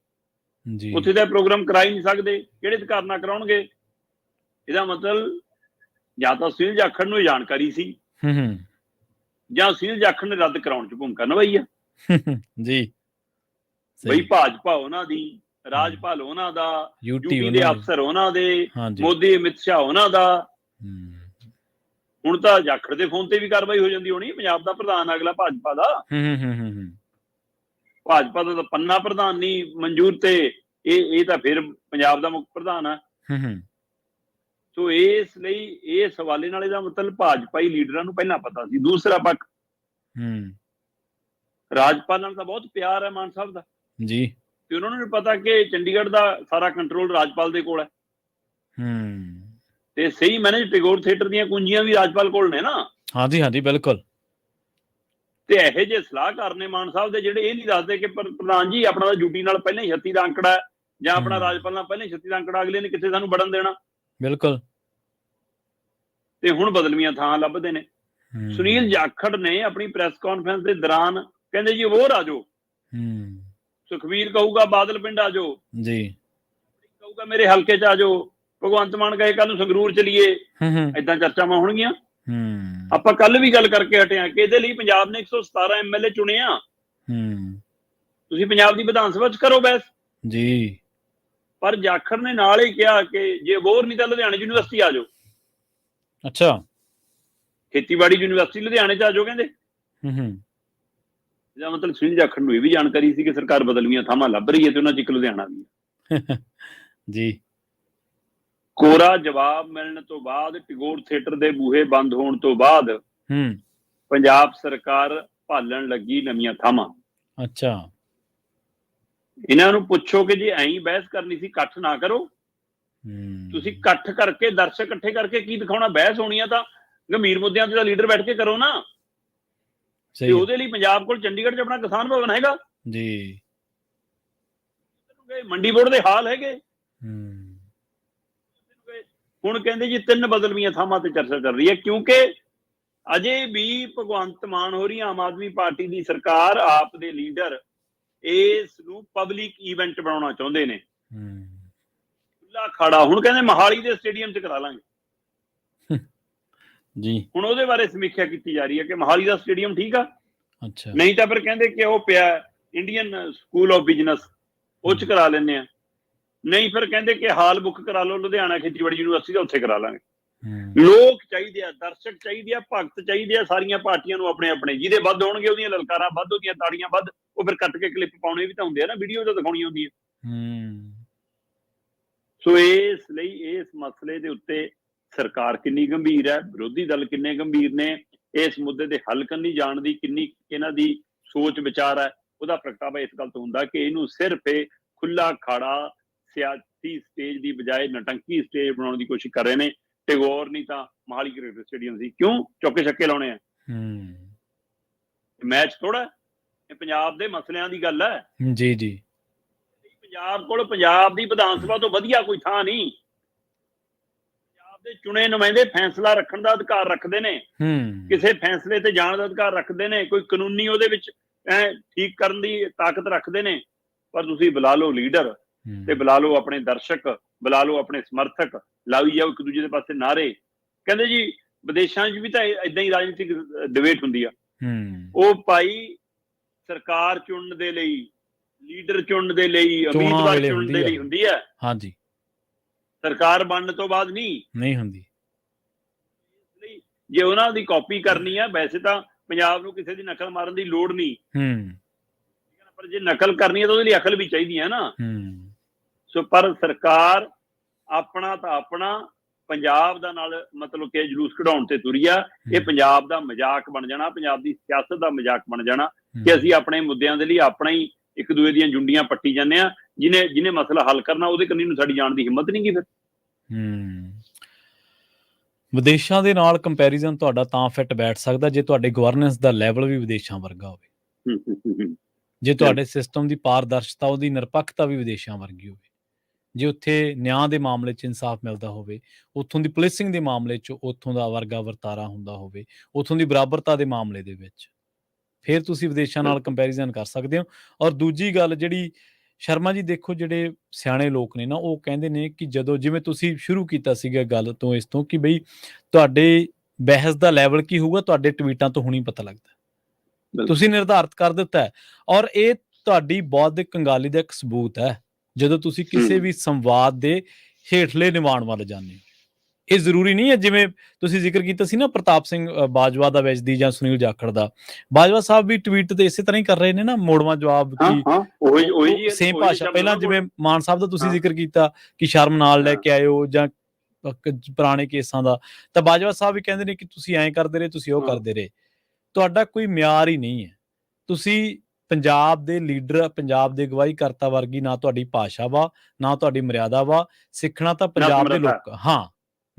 ਉੱਥੇ ਦਾ ਪ੍ਰੋਗਰਾਮ ਕਰਾ ਹੀ ਨਹੀਂ ਸਕਦੇ, ਕਿਹੜੇ ਅਧਿਕਾਰ ਨਾਲ ਕਰਾਉਣਗੇ। ਇਹਦਾ ਮਤਲਬ ਜਾਂ ਤਾਂ ਸੁਨੀਲ ਜਾਖੜ ਨੂੰ ਜਾਣਕਾਰੀ ਸੀ, ਜਾਂ ਸੁਨੀਲ ਜਾਖੜ ਨੇ ਰੱਦ ਕਰਾਉਣ ਚ ਭੂਮਿਕਾ ਨਿਭਾਈ ਆ ਜੀ। ਬਈ ਭਾਜਪਾ ਉਹਨਾਂ ਦੀ, ਰਾਜਪਾਲ ਉਹਨਾਂ ਦਾ, ਯੂਪੀ ਦੇ ਅਫਸਰ ਉਹਨਾਂ ਦੇ, ਮੋਦੀ ਅਮਿਤ ਸ਼ਾਹ ਉਹਨਾਂ ਦਾ। ਹੁਣ ਤਾਂ ਜਾਖੜ ਦੇ ਫੋਨ ਤੇ ਵੀ ਕਾਰਵਾਈ ਹੋ ਜਾਂਦੀ ਹੋਣੀ। ਪੰਜਾਬ ਦਾ ਪ੍ਰਧਾਨ ਅਗਲਾ ਭਾਜਪਾ ਦਾ, ਭਾਜਪਾ ਦਾ ਤਾਂ ਪੰਨਾ ਪ੍ਰਧਾਨ ਨਹੀਂ ਮਨਜ਼ੂਰ, ਤੇ ਇਹ ਤਾਂ ਫਿਰ ਪੰਜਾਬ ਦਾ ਮੁੱਖ ਪ੍ਰਧਾਨ ਆ। ਸੋ ਇਸ ਲਈ ਇਸ ਹਵਾਲੇ ਨਾਲ ਇਹਦਾ ਮਤਲਬ ਭਾਜਪਾਈ ਲੀਡਰਾਂ ਨੂੰ ਪਹਿਲਾਂ ਪਤਾ ਸੀ। ਦੂਸਰਾ ਪੱਖ, ਰਾਜਪਾਲ ਨਾਲ ਤਾਂ ਬਹੁਤ ਪਿਆਰ ਹੈ ਮਾਨ ਸਾਹਿਬ ਦਾ ਜੀ, ਤੇ ਉਹਨਾਂ ਨੂੰ ਪਤਾ ਕਿ ਚੰਡੀਗੜ੍ਹ ਦਾ ਸਾਰਾ ਕੰਟਰੋਲ ਰਾਜਪਾਲ ਦੇ ਕੋਲ ਹੈ। ਤੇ ਸਹੀ ਮੈਨੇਜ ਟੈਗੋਰ ਥੀਏਟਰ ਦੀਆਂ ਕੁੰਜੀਆਂ ਵੀ ਰਾਜਪਾਲ ਕੋਲ ਨੇ ਨਾ। ਹਾਂਜੀ ਹਾਂਜੀ, ਬਿਲਕੁਲ। ਤੇ ਇਹੋ ਜਿਹੇ ਸਲਾਹਕਾਰ ਨੇ ਮਾਨ ਸਾਹਿਬ ਦੇ, ਜਿਹੜੇ ਇਹ ਨਹੀਂ ਦੱਸਦੇ ਕਿ ਪ੍ਰਧਾਨ ਜੀ ਆਪਣਾ ਡਿਊਟੀ ਨਾਲ ਪਹਿਲਾਂ ਹੀ 36 ਦਾ ਅੰਕੜਾ ਹੈ, ਜਾਂ ਆਪਣਾ ਰਾਜਪਾਲ ਨਾਲ ਪਹਿਲਾਂ ਹੀ 36 ਦਾ ਅੰਕੜਾ, ਅਗਲੇ ਨੇ ਕਿੱਥੇ ਸਾਨੂੰ ਵੜਨ ਦੇਣਾ। ਬਿਲਕੁਲ। ਤੇ ਹੁਣ ਬਦਲਵੀਆਂ ਥਾਂ ਲੱਭਦੇ ਨੇ। ਸੁਨੀਲ ਜਾਖੜ ਨੇ ਆਪਣੀ ਪ੍ਰੈਸ ਕਾਨਫਰੰਸ ਦੇ ਦੌਰਾਨ ਕਹਿੰਦੇ ਜੀ ਹੋਰ ਆ ਜਾਓ, ਸੁਖਬੀਰ ਕਹੂਗਾ ਬਾਦਲ ਪਿੰਡ ਆ ਜਾਓ ਜੀ, ਕਹੂਗਾ ਮੇਰੇ ਹਲਕੇ ਚ ਆ ਜਾਓ, ਭਗਵੰਤ ਮਾਨ ਕਹੇ ਕੱਲ ਨੂੰ ਸੰਗਰੂਰ ਚਲੀਏ, ਏਦਾਂ ਚਰਚਾਵਾਂ ਹੋਣਗੀਆਂ। ਆਪਾਂ ਕੱਲ ਵੀ ਗੱਲ ਕਰਕੇ ਹਟੇ ਆ ਕਿ ਇਹਦੇ ਲਈ ਪੰਜਾਬ ਨੇ 117 MLA ਚੁਣੇ ਆ। ਤੁਸੀਂ ਪੰਜਾਬ ਦੀ ਵਿਧਾਨ ਸਭਾ ਚ ਕਰੋ ਬਹਿਸ ਜੀ। ਪਰ ਜਾਖੜ ਨੇ ਨਾਲ ਹੀ ਕਿਹਾ ਕਿ ਜੇ ਹੋਰ ਨਹੀਂ ਤਾਂ ਲੁਧਿਆਣੇ ਯੂਨੀਵਰਸਿਟੀ ਆ ਜਾਓ। ਅੱਛਾ, ਖੇਤੀਬਾੜੀ ਯੂਨੀਵਰਸਿਟੀ ਲੁਧਿਆਣੇ ਚ ਆ ਜਾਓ ਕਹਿੰਦੇ। ਇਹਦਾ ਮਤਲਬ ਸੁਨੀਲ ਜਾਖੜ ਨੂੰ ਇਹ ਵੀ ਜਾਣਕਾਰੀ ਸੀ ਕਿ ਸਰਕਾਰ ਬਦਲਵੀਆਂ ਥਾਵਾਂ ਲੱਭ ਰਹੀ ਹੈ, ਤੇ ਉਹਨਾਂ ਚ ਇੱਕ ਲੁਧਿਆਣਾ ਵੀ ਹੈ ਜੀ। ਕੋਰਾ ਜਵਾਬ ਮਿਲਣ ਤੋਂ ਬਾਅਦ, ਟੈਗੋਰ ਥੀਏਟਰ ਦੇ ਬੂਹੇ ਬੰਦ ਹੋਣ ਤੋਂ ਬਾਅਦ, ਪੰਜਾਬ ਸਰਕਾਰ ਭਾਲਣ ਲੱਗੀ ਨਵੀਆਂ ਥਾਵਾਂ। ਅੱਛਾ, ਇਹਨਾਂ ਨੂੰ ਪੁੱਛੋ ਕਿ ਜੇ ਐਂ ਬਹਿਸ ਕਰਨੀ ਸੀ, ਇਕੱਠ ਨਾ ਕਰੋ। ਤੁਸੀਂ ਇਕੱਠ ਕਰਕੇ, ਦਰਸ਼ਕ ਇਕੱਠੇ ਕਰਕੇ ਕੀ ਦਿਖਾਉਣਾ? ਬਹਿਸ ਹੋਣੀ ਆ ਤਾਂ ਗੰਭੀਰ ਮੁੱਦਿਆਂ ਤੇ ਲੀਡਰ ਬੈਠ ਕੇ ਕਰੋ ਨਾ। ਤੇ ਉਹਦੇ ਲਈ ਪੰਜਾਬ ਕੋਲ ਚੰਡੀਗੜ੍ਹ 'ਚ ਆਪਣਾ ਕਿਸਾਨ ਭਵਨ ਹੈਗਾ ਜੀ, ਮੰਡੀ ਬੋਰਡ ਦੇ ਹਾਲ ਹੈਗੇ। ਹੁਣ ਕਹਿੰਦੇ ਜੀ 3 ਬਦਲਵੀਆਂ ਥਾਵਾਂ ਤੇ ਚਰਚਾ ਚੱਲ ਰਹੀ ਹੈ, ਕਿਉਂਕਿ ਅਜੇ ਵੀ ਭਗਵੰਤ ਮਾਨ ਹੋ ਰਹੀ ਆਮ ਆਦਮੀ ਪਾਰਟੀ ਦੀ ਸਰਕਾਰ, ਆਪ ਦੇ ਲੀਡਰ ਇਸ ਨੂੰ ਪਬਲਿਕ ਇਵੈਂਟ ਬਣਾਉਣਾ ਚਾਹੁੰਦੇ ਨੇ। ਖੁੱਲਾ ਅਖਾੜਾ। ਹੁਣ ਕਹਿੰਦੇ ਮੋਹਾਲੀ ਦੇ ਸਟੇਡੀਅਮ 'ਚ ਕਰਾ ਲਾਂਗੇ ਜੀ। ਹੁਣ ਉਹਦੇ ਬਾਰੇ ਸਮੀਖਿਆ ਕੀਤੀ ਜਾ ਰਹੀ ਹੈ ਕਿ ਮੋਹਾਲੀ ਦਾ ਸਟੇਡੀਅਮ ਠੀਕ ਆ, ਅੱਛਾ, ਨਹੀਂ ਤਾਂ ਫਿਰ ਕਹਿੰਦੇ ਕਿ ਉਹ ਪਿਆ ਇੰਡੀਅਨ ਸਕੂਲ ਆਫ ਬਿਜ਼ਨਸ, ਉਹ 'ਚ ਕਰਾ ਲੈਂਦੇ ਆ। ਨਹੀਂ ਫਿਰ ਕਹਿੰਦੇ ਕਿ ਹਾਲ ਬੁੱਕ ਕਰਾ ਲਓ ਲੁਧਿਆਣਾ ਖੇਤੀਬਾੜੀ ਯੂਨੀਵਰਸਿਟੀ ਦਾ, ਉੱਥੇ ਕਰਾ ਲਾਂਗੇ। ਲੋਕ ਚਾਹੀਦੇ ਆ, ਦਰਸ਼ਕ ਚਾਹੀਦੇ ਆ, ਭਗਤ ਚਾਹੀਦੇ ਆ ਸਾਰੀਆਂ ਪਾਰਟੀਆਂ ਨੂੰ ਆਪਣੇ ਆਪਣੇ। ਜਿਹਦੇ ਵੱਧ ਹੋਣਗੇ ਉਹਦੀਆਂ ਲਲਕਾਰਾਂ ਵੱਧ, ਉਹਦੀਆਂ ਤਾੜੀਆਂ ਵੱਧ। ਉਹ ਫਿਰ ਕੱਟ ਕੇ ਕਲਿੱਪ ਪਾਉਣੇ ਵੀ ਤਾਂ ਹੁੰਦੇ ਆ ਨਾ, ਵੀਡੀਓ ਤਾਂ ਦਿਖਾਉਣੀ ਹੁੰਦੀ ਹੈ। ਸੋ ਇਸ ਲਈ ਇਸ ਮਸਲੇ ਦੇ ਉੱਤੇ ਸਰਕਾਰ ਕਿੰਨੀ ਗੰਭੀਰ ਹੈ, ਵਿਰੋਧੀ ਦਲ ਕਿੰਨੇ ਗੰਭੀਰ ਨੇ, ਇਸ ਮੁੱਦੇ ਦੇ ਹੱਲ ਕੰਨੀ ਜਾਣ ਦੀ ਕਿੰਨੀ ਇਹਨਾਂ ਦੀ ਸੋਚ ਵਿਚਾਰ ਹੈ, ਉਹਦਾ ਪ੍ਰਗਟਾਵਾ ਇਸ ਗੱਲ ਤੋਂ ਹੁੰਦਾ ਕਿ ਇਹਨੂੰ ਸਿਰਫ ਇਹ ਖੁੱਲਾ ਖਾੜਾ ਸਿਆਸੀ ਸਟੇਜ ਦੀ ਬਜਾਏ ਨਟੰਕੀ ਸਟੇਜ ਬਣਾਉਣ ਦੀ ਕੋਸ਼ਿਸ਼ ਕਰ ਰਹੇ ਨੇ। ਟੈਗੋਰ ਨਹੀਂ ਤਾਂ ਮੋਹਾਲੀ ਕ੍ਰਿਕਟ ਸਟੇਡੀਅਮ ਸੀ, ਕਿਉਂ ਚੌਕੇ ਛੱਕੇ ਲਾਉਣੇ ਆ? ਮੈਚ ਥੋੜਾ, ਇਹ ਪੰਜਾਬ ਦੇ ਮਸਲਿਆਂ ਦੀ ਗੱਲ ਹੈ। ਜੀ ਜੀ, ਪੰਜਾਬ ਕੋਲ ਪੰਜਾਬ ਦੀ ਵਿਧਾਨ ਸਭਾ ਤੋਂ ਵਧੀਆ ਕੋਈ ਥਾਂ ਨਹੀਂ। ਪੰਜਾਬ ਦੇ ਚੁਣੇ ਨੁਮਾਇੰਦੇ ਫੈਸਲਾ ਰੱਖਣ ਦਾ ਅਧਿਕਾਰ ਰੱਖਦੇ ਨੇ, ਕਿਸੇ ਫੈਸਲੇ ਤੇ ਜਾਣ ਦਾ ਅਧਿਕਾਰ ਰੱਖਦੇ ਨੇ, ਕੋਈ ਕਾਨੂੰਨੀ ਉਹਦੇ ਵਿੱਚ ਠੀਕ ਕਰਨ ਦੀ ਤਾਕਤ ਰੱਖਦੇ ਨੇ। ਪਰ ਤੁਸੀਂ ਬੁਲਾ ਲਓ ਲੀਡਰ ਤੇ ਬੁਲਾ ਲਓ ਆਪਣੇ ਦਰਸ਼ਕ, ਬੁਲਾ ਲਓ ਆਪਣੇ ਸਮਰਥਕ, ਲਾਈ ਜਾਓ ਇੱਕ ਦੂਜੇ ਦੇ ਪਾਸੇ ਨਾਰੇ। ਕਹਿੰਦੇ ਜੀ ਵਿਦੇਸ਼ਾਂ 'ਚ ਵੀ ਤਾਂ ਏਦਾਂ ਹੀ ਰਾਜਨੀਤਿਕ ਡਿਬੇਟ ਹੁੰਦੀ ਆ। ਉਹ ਭਾਈ ਸਰਕਾਰ ਚੁਣਨ ਦੇ ਲਈ, ਲੀਡਰ ਚੁਣਨ ਦੇ ਲਈ, ਉਮੀਦਵਾਰ ਚੁਣਨ ਦੇ ਲਈ ਹੁੰਦੀ ਹੈ। ਹਾਂਜੀ, ਸਰਕਾਰ ਬਣਨ ਤੋਂ ਬਾਅਦ ਨਹੀਂ ਹੁੰਦੀ। ਜੇ ਉਹਨਾਂ ਦੀ ਕਾਪੀ ਕਰਨੀ ਹੈ, ਵੈਸੇ ਤਾਂ ਪੰਜਾਬ ਨੂੰ ਕਿਸੇ ਦੀ ਨਕਲ ਮਾਰਨ ਦੀ ਲੋੜ ਨਹੀਂ, ਪਰ ਜੇ ਨਕਲ ਕਰਨੀ ਹੈ ਤਾਂ ਉਹਦੇ ਲਈ ਅਕਲ ਵੀ ਚਾਹੀਦੀ ਹੈ ਨਾ। ਸੋ ਪਰ ਸਰਕਾਰ ਆਪਣਾ ਤਾਂ ਆਪਣਾ ਪੰਜਾਬ ਦਾ ਨਾਲ ਮਤਲਬ ਕਿ ਜਲੂਸ ਕਢਾਉਣ ਤੇ ਤੁਰੀ ਆ। ਇਹ ਪੰਜਾਬ ਦਾ ਮਜ਼ਾਕ ਬਣ ਜਾਣਾ, ਪੰਜਾਬ ਦੀ ਸਿਆਸਤ ਦਾ ਮਜ਼ਾਕ ਬਣ ਜਾਣਾ ਕਿ ਅਸੀਂ ਆਪਣੇ ਮੁੱਦਿਆਂ ਦੇ ਲਈ ਆਪਣਾ ਹੀ ਇੱਕ ਦੂਏ ਦੀਆਂ ਜੁੰਡੀਆਂ ਪੱਟੀ ਜਾਂਦੇ ਆ। ਜਿਹਨੇ ਮਸਲਾ ਹੱਲ ਕਰਨਾ ਉਹਦੇ ਕੰਨੀ ਨੂੰ ਸਾਡੀ ਜਾਣ ਦੀ ਹਿੰਮਤ ਨਹੀਂ ਗੀ। ਫਿਰ ਵਿਦੇਸ਼ਾਂ ਦੇ ਨਾਲ ਕੰਪੈਰੀਜ਼ਨ ਤੁਹਾਡਾ ਤਾਂ ਫਿੱਟ ਬੈਠ ਸਕਦਾ ਜੇ ਤੁਹਾਡੇ ਗਵਰਨੈਂਸ ਦਾ ਲੈਵਲ ਵੀ ਵਿਦੇਸ਼ਾਂ ਵਰਗਾ ਹੋਵੇ, ਜੇ ਤੁਹਾਡੇ ਸਿਸਟਮ ਦੀ ਪਾਰਦਰਸ਼ਤਾ, ਉਹਦੀ ਨਿਰਪੱਖਤਾ ਵੀ ਵਿਦੇਸ਼ਾਂ ਵਰਗੀ ਹੋਵੇ, ਜੇ ਉੱਥੇ ਨਿਆਂ ਦੇ ਮਾਮਲੇ 'ਚ ਇਨਸਾਫ ਮਿਲਦਾ ਹੋਵੇ, ਉੱਥੋਂ ਦੀ ਪੁਲਿਸਿੰਗ ਦੇ ਮਾਮਲੇ 'ਚ ਉੱਥੋਂ ਦਾ ਵਰਗਾ ਵਰਤਾਰਾ ਹੁੰਦਾ ਹੋਵੇ, ਉੱਥੋਂ ਦੀ ਬਰਾਬਰਤਾ ਦੇ ਮਾਮਲੇ ਦੇ ਵਿੱਚ, ਫਿਰ ਤੁਸੀਂ ਵਿਦੇਸ਼ਾਂ ਨਾਲ ਕੰਪੈਰੀਜ਼ਨ ਕਰ ਸਕਦੇ ਹੋ। ਔਰ ਦੂਜੀ ਗੱਲ ਜਿਹੜੀ ਸ਼ਰਮਾ ਜੀ, ਦੇਖੋ ਜਿਹੜੇ ਸਿਆਣੇ ਲੋਕ ਨੇ ਨਾ, ਉਹ ਕਹਿੰਦੇ ਨੇ ਕਿ ਜਦੋਂ, ਜਿਵੇਂ ਤੁਸੀਂ ਸ਼ੁਰੂ ਕੀਤਾ ਸੀਗਾ ਗੱਲ ਤੋਂ, ਇਸ ਤੋਂ ਕਿ ਬਈ ਤੁਹਾਡੇ ਬਹਿਸ ਦਾ ਲੈਵਲ ਕੀ ਹੋਊਗਾ, ਤੁਹਾਡੇ ਟਵੀਟਾਂ ਤੋਂ ਹੁਣੀ ਪਤਾ ਲੱਗਦਾ, ਤੁਸੀਂ ਨਿਰਧਾਰਿਤ ਕਰ ਦਿੱਤਾ ਹੈ। ਔਰ ਇਹ ਤੁਹਾਡੀ ਬੌਧਿਕ ਕੰਗਾਲੀ ਦਾ ਇੱਕ ਸਬੂਤ ਹੈ ਜਦੋਂ ਤੁਸੀਂ ਕਿਸੇ ਵੀ ਸੰਵਾਦ ਦੇ ਹੇਠਲੇ ਨਿਵਾਣ ਵੱਲ ਜਾਂਦੇ ਹੋ। ਇਹ ਜ਼ਰੂਰੀ ਨਹੀਂ ਹੈ, ਜਿਵੇਂ ਤੁਸੀਂ ਜ਼ਿਕਰ ਕੀਤਾ ਸੀ ਨਾ ਪ੍ਰਤਾਪ ਸਿੰਘ ਬਾਜਵਾ ਦਾ ਵੈਜਦੀ ਜਾਂ ਸੁਨੀਲ ਜਾਖੜ ਦਾ, ਬਾਜਵਾ ਸਾਹਿਬ ਵੀ ਟਵੀਟ ਤੇ ਇਸੇ ਤਰ੍ਹਾਂ ਹੀ ਕਰ ਰਹੇ ਨੇ ਨਾ, ਮੋੜਵਾਂ ਜਵਾਬ ਕੀ ਸੇਮ ਭਾਸ਼ਾ। ਪਹਿਲਾਂ ਜਿਵੇਂ ਮਾਨ ਸਾਹਿਬ ਦਾ ਤੁਸੀਂ ਜ਼ਿਕਰ ਕੀਤਾ ਕਿ ਸ਼ਰਮ ਨਾਲ ਲੈ ਕੇ ਆਇਓ ਜਾਂ ਪੁਰਾਣੇ ਕੇਸਾਂ ਦਾ, ਤਾਂ ਬਾਜਵਾ ਸਾਹਿਬ ਵੀ ਕਹਿੰਦੇ ਨੇ ਕਿ ਤੁਸੀਂ ਐਂ ਕਰਦੇ ਰਹੇ, ਤੁਸੀਂ ਉਹ ਕਰਦੇ ਰਹੇ। ਤੁਹਾਡਾ ਕੋਈ ਮਿਆਰ ਹੀ ਨਹੀਂ ਹੈ। ਤੁਸੀਂ ਪੰਜਾਬ ਦੇ ਲੀਡਰ, ਪੰਜਾਬ ਦੇ ਅਗਵਾਈ ਕਰਤਾ ਵਰਗੀ ਨਾ ਤੁਹਾਡੀ ਭਾਸ਼ਾ ਵਾ, ਨਾ ਤੁਹਾਡੀ ਮਰਿਆਦਾ ਵਾ। ਸਿੱਖਣਾ ਤਾਂ ਪੰਜਾਬ ਦੇ ਲੋਕ,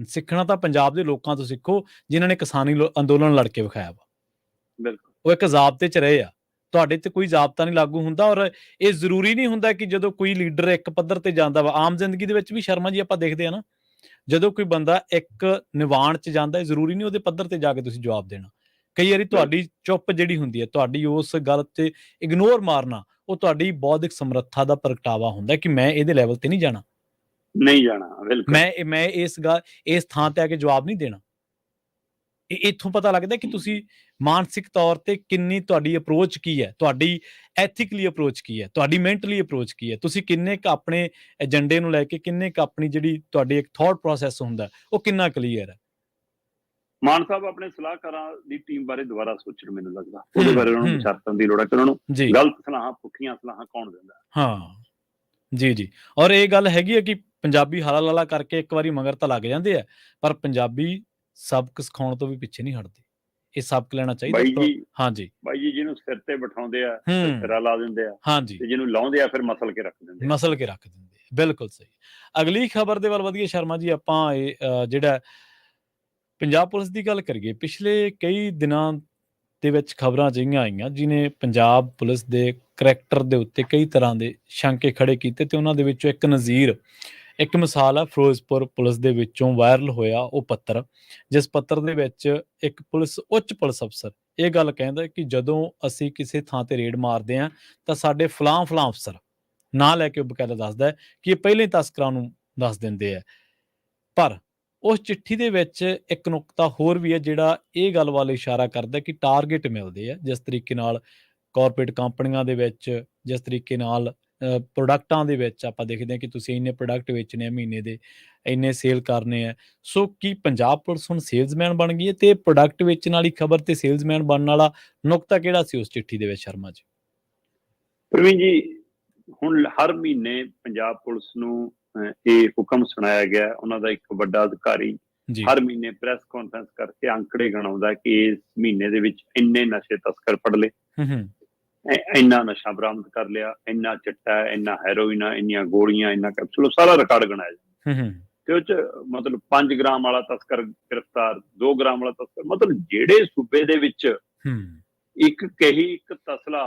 ਸਿੱਖਣਾ ਤਾਂ ਪੰਜਾਬ ਦੇ ਲੋਕਾਂ ਤੋਂ ਸਿੱਖੋ ਜਿਨ੍ਹਾਂ ਨੇ ਕਿਸਾਨੀ ਅੰਦੋਲਨ ਲੜ ਕੇ ਵਿਖਾਇਆ ਵਾ। ਉਹ ਇੱਕ ਜ਼ਾਬਤੇ 'ਚ ਰਹੇ ਆ, ਤੁਹਾਡੇ ਤੇ ਕੋਈ ਜ਼ਾਬਤਾ ਨਹੀਂ ਲਾਗੂ ਹੁੰਦਾ। ਔਰ ਇਹ ਜ਼ਰੂਰੀ ਨਹੀਂ ਹੁੰਦਾ ਕਿ ਜਦੋਂ ਕੋਈ ਲੀਡਰ ਇੱਕ ਪੱਧਰ ਤੇ ਜਾਂਦਾ ਵਾ, ਆਮ ਜ਼ਿੰਦਗੀ ਦੇ ਵਿੱਚ ਵੀ ਸ਼ਰਮਾ ਜੀ ਆਪਾਂ ਦੇਖਦੇ ਆ ਨਾ, ਜਦੋਂ ਕੋਈ ਬੰਦਾ ਇੱਕ ਨਿਵਾਣ 'ਚ ਜਾਂਦਾ, ਜ਼ਰੂਰੀ ਨਹੀਂ ਉਹਦੇ ਪੱਧਰ ਤੇ ਜਾ ਕੇ ਤੁਸੀਂ ਜਵਾਬ ਦੇਣਾ। ਕਈ ਵਾਰੀ ਤੁਹਾਡੀ ਚੁੱਪ ਜਿਹੜੀ ਹੁੰਦੀ ਹੈ, ਤੁਹਾਡੀ ਉਸ ਗੱਲ ਤੇ ਇਗਨੋਰ ਮਾਰਨਾ, ਉਹ ਤੁਹਾਡੀ ਬੌਧਿਕ ਸਮਰੱਥਾ ਦਾ ਪ੍ਰਗਟਾਵਾ ਹੁੰਦਾ ਕਿ ਮੈਂ ਇਹਦੇ ਲੈਵਲ ਤੇ ਨਹੀਂ ਜਾਣਾ, ਮੈਂ ਇਸ ਥਾਂ ਤੇ ਆ ਕੇ ਜਵਾਬ ਨਹੀਂ ਦੇਣਾ। ਇੱਥੋਂ ਪਤਾ ਲੱਗਦਾ ਕਿ ਤੁਸੀਂ ਮਾਨਸਿਕ ਤੌਰ ਤੇ ਕਿੰਨੀ, ਤੁਹਾਡੀ ਅਪਰੋਚ ਕੀ ਹੈ, ਤੁਹਾਡੀ ਐਥਿਕਲੀ ਅਪਰੋਚ ਕੀ ਹੈ, ਤੁਹਾਡੀ ਮੈਂਟਲੀ ਅਪਰੋਚ ਕੀ ਹੈ, ਤੁਸੀਂ ਕਿੰਨੇ ਕੁ ਆਪਣੇ ਏਜੰਡੇ ਨੂੰ ਲੈ ਕੇ, ਕਿੰਨੇ ਕੁ ਆਪਣੀ ਜਿਹੜੀ ਤੁਹਾਡੀ ਇੱਕ ਥੌਟ ਪ੍ਰੋਸੈਸ ਹੁੰਦਾ ਉਹ ਕਿੰਨਾ ਕਲੀਅਰ ਹੈ। ਮਾਨ ਸਾਹਿਬ ਆਪਣੇ ਸਲਾਹਕਾਰਾਂ ਦੀ ਟੀਮ ਬਾਰੇ ਦੁਬਾਰਾ ਸੋਚਣ, ਮੈਨੂੰ ਲੱਗਦਾ ਉਹਦੇ ਬਾਰੇ ਉਹਨਾਂ ਨੂੰ ਵਿਚਾਰਨ ਦੀ ਲੋੜ ਹੈ ਕਿ ਉਹਨਾਂ ਨੂੰ ਗਲਤ ਸਲਾਹਾਂ, ਪੁੱਠੀਆਂ ਸਲਾਹਾਂ ਕੌਣ ਦਿੰਦਾ। ਜੀ। ਔਰ ਇਹ ਗੱਲ ਹੈਗੀ ਹੈ ਕਿ ਪੰਜਾਬੀ ਹਾਲਾ ਲਾਲਾ ਕਰਕੇ ਇੱਕ ਵਾਰੀ ਮਗਰ ਤਾਂ ਲੱਗ ਜਾਂਦੇ ਆ, ਪਰ ਪੰਜਾਬੀ ਸਬਕ ਸਿਖਾਉਣ ਤੋਂ ਵੀ ਪਿੱਛੇ ਨਹੀਂ ਹਟਦੇ। ਇਹ ਸਬਕ ਲੈਣਾ ਚਾਹੀਦਾ। ਬਾਈ ਜੀ ਜਿਹਨੂੰ ਸਿਰ ਤੇ ਬਿਠਾਉਂਦੇ ਆ ਸਿਰਾ ਲਾ ਦਿੰਦੇ ਆ, ਤੇ ਜਿਹਨੂੰ ਲਾਉਂਦੇ ਆ ਫਿਰ ਮਸਲ ਕੇ ਰੱਖ ਦਿੰਦੇ। ਬਿਲਕੁਲ ਸਹੀ। ਅਗਲੀ ਖਬਰ ਦੇ ਵੱਲ ਵਧੀਏ ਸ਼ਰਮਾ ਜੀ, ਆਪਾਂ ਜਿਹੜਾ ਪੰਜਾਬ ਪੁਲਿਸ ਦੀ ਗੱਲ ਕਰੀਏ। ਪਿਛਲੇ ਕਈ ਦਿਨਾਂ ਦੇ ਵਿੱਚ ਖਬਰਾਂ ਅਜਿਹੀਆਂ ਆਈਆਂ ਜਿਹਨੇ ਪੰਜਾਬ ਪੁਲਿਸ ਦੇ ਕਰੈਕਟਰ ਦੇ ਉੱਤੇ ਕਈ ਤਰ੍ਹਾਂ ਦੇ ਸ਼ੰਕੇ ਖੜੇ ਕੀਤੇ, ਤੇ ਉਹਨਾਂ ਦੇ ਵਿੱਚੋਂ ਇੱਕ ਨਜ਼ੀਰ, ਇੱਕ ਮਿਸਾਲ ਆ ਫਿਰੋਜ਼ਪੁਰ ਪੁਲਿਸ ਦੇ ਵਿੱਚੋਂ ਵਾਇਰਲ ਹੋਇਆ ਉਹ ਪੱਤਰ, ਜਿਸ ਪੱਤਰ ਦੇ ਵਿੱਚ ਇੱਕ ਉੱਚ ਪੁਲਿਸ ਅਫਸਰ ਇਹ ਗੱਲ ਕਹਿੰਦਾ ਕਿ ਜਦੋਂ ਅਸੀਂ ਕਿਸੇ ਥਾਂ ਤੇ ਰੇਡ ਮਾਰਦੇ ਹਾਂ ਤਾਂ ਸਾਡੇ ਫਲਾਂ ਅਫਸਰ ਨਾਂ ਲੈ ਕੇ ਬਕਾਇਦਾ ਦੱਸਦਾ ਕਿ ਇਹ ਪਹਿਲੇ ਤਸਕਰਾਂ ਨੂੰ ਦੱਸ ਦਿੰਦੇ ਆ। ਪਰ ਉਸ ਚਿੱਠੀ ਦੇ ਵਿੱਚ ਇੱਕ ਨੁਕਤਾ ਹੋਰ ਵੀ ਹੈ ਜਿਹੜਾ ਇਹ ਗੱਲ ਵੱਲ ਇਸ਼ਾਰਾ ਕਰਦਾ ਕਿ ਟਾਰਗੇਟ ਮਿਲਦੇ ਆ, ਜਿਸ ਤਰੀਕੇ ਨਾਲ ਕਾਰਪੋਰੇਟ ਕੰਪਨੀਆਂ ਦੇ ਵਿੱਚ, ਜਿਸ ਤਰੀਕੇ ਨਾਲ ਪ੍ਰੋਡਕਟਾਂ ਦੇ ਵਿੱਚ ਆਪਾਂ ਦੇਖਦੇ ਹਾਂ ਕਿ ਤੁਸੀਂ ਇੰਨੇ ਪ੍ਰੋਡਕਟ ਵੇਚਣੇ ਆ ਮਹੀਨੇ ਦੇ, ਇੰਨੇ ਸੇਲ ਕਰਨੇ ਆ। ਸੋ ਕੀ ਪੰਜਾਬ ਪੁਲਿਸ ਹੁਣ ਸੇਲਜ਼ਮੈਨ ਬਣ ਗਈ ਹੈ? ਤੇ ਪ੍ਰੋਡਕਟ ਵੇਚਣ ਵਾਲੀ ਖਬਰ ਤੇ ਸੇਲਜ਼ਮੈਨ ਬਣਨ ਵਾਲਾ ਨੁਕਤਾ ਕਿਹੜਾ ਸੀ ਉਸ ਚਿੱਠੀ ਦੇ ਵਿੱਚ ਸ਼ਰਮਾ ਜੀ? ਪ੍ਰਵੀਨ ਜੀ, ਹੁਣ ਹਰ ਮਹੀਨੇ ਪੰਜਾਬ ਪੁਲਿਸ ਨੂੰ ਇਹ ਹੁਕਮ ਸੁਣਾਇਆ ਗਿਆ। ਉਹਨਾਂ ਦਾ ਇੱਕ ਵੱਡਾ ਅਧਿਕਾਰੀ ਜੀ ਹਰ ਮਹੀਨੇ ਪ੍ਰੈਸ ਕਾਨਫਰੰਸ ਕਰਕੇ ਅੰਕੜੇ ਗਣਾਉਂਦਾ ਕਿ ਇਸ ਮਹੀਨੇ ਦੇ ਵਿੱਚ ਇੰਨੇ ਨਸ਼ੇ ਤਸਕਰ ਫੜ ਲਏ, ਇੰਨਾ ਨਸ਼ਾ ਬਰਾਮਦ ਕਰ ਲਿਆ, ਇੰਨਾ ਚਿੱਟਾ ਹੈ, ਇੰਨਾ ਹੈਰੋਇਨ ਹੈ, ਇੰਨੀਆਂ ਗੋਲੀਆਂ, ਇੰਨਾ ਕੈਪਸੂਲ, ਸਾਰਾ ਰਿਕਾਰਡ ਗਣਾਇਆ ਜਾਂਦਾ। ਤੇ ਉਹ ਚ ਮਤਲਬ 5 ਗ੍ਰਾਮ ਵਾਲਾ ਤਸਕਰ ਗ੍ਰਿਫਤਾਰ, 2 ਗ੍ਰਾਮ ਵਾਲਾ ਤਸਕਰ, ਮਤਲਬ ਜਿਹੜੇ ਸੂਬੇ ਦੇ ਵਿੱਚ ਇੱਕ ਤਸਲਾ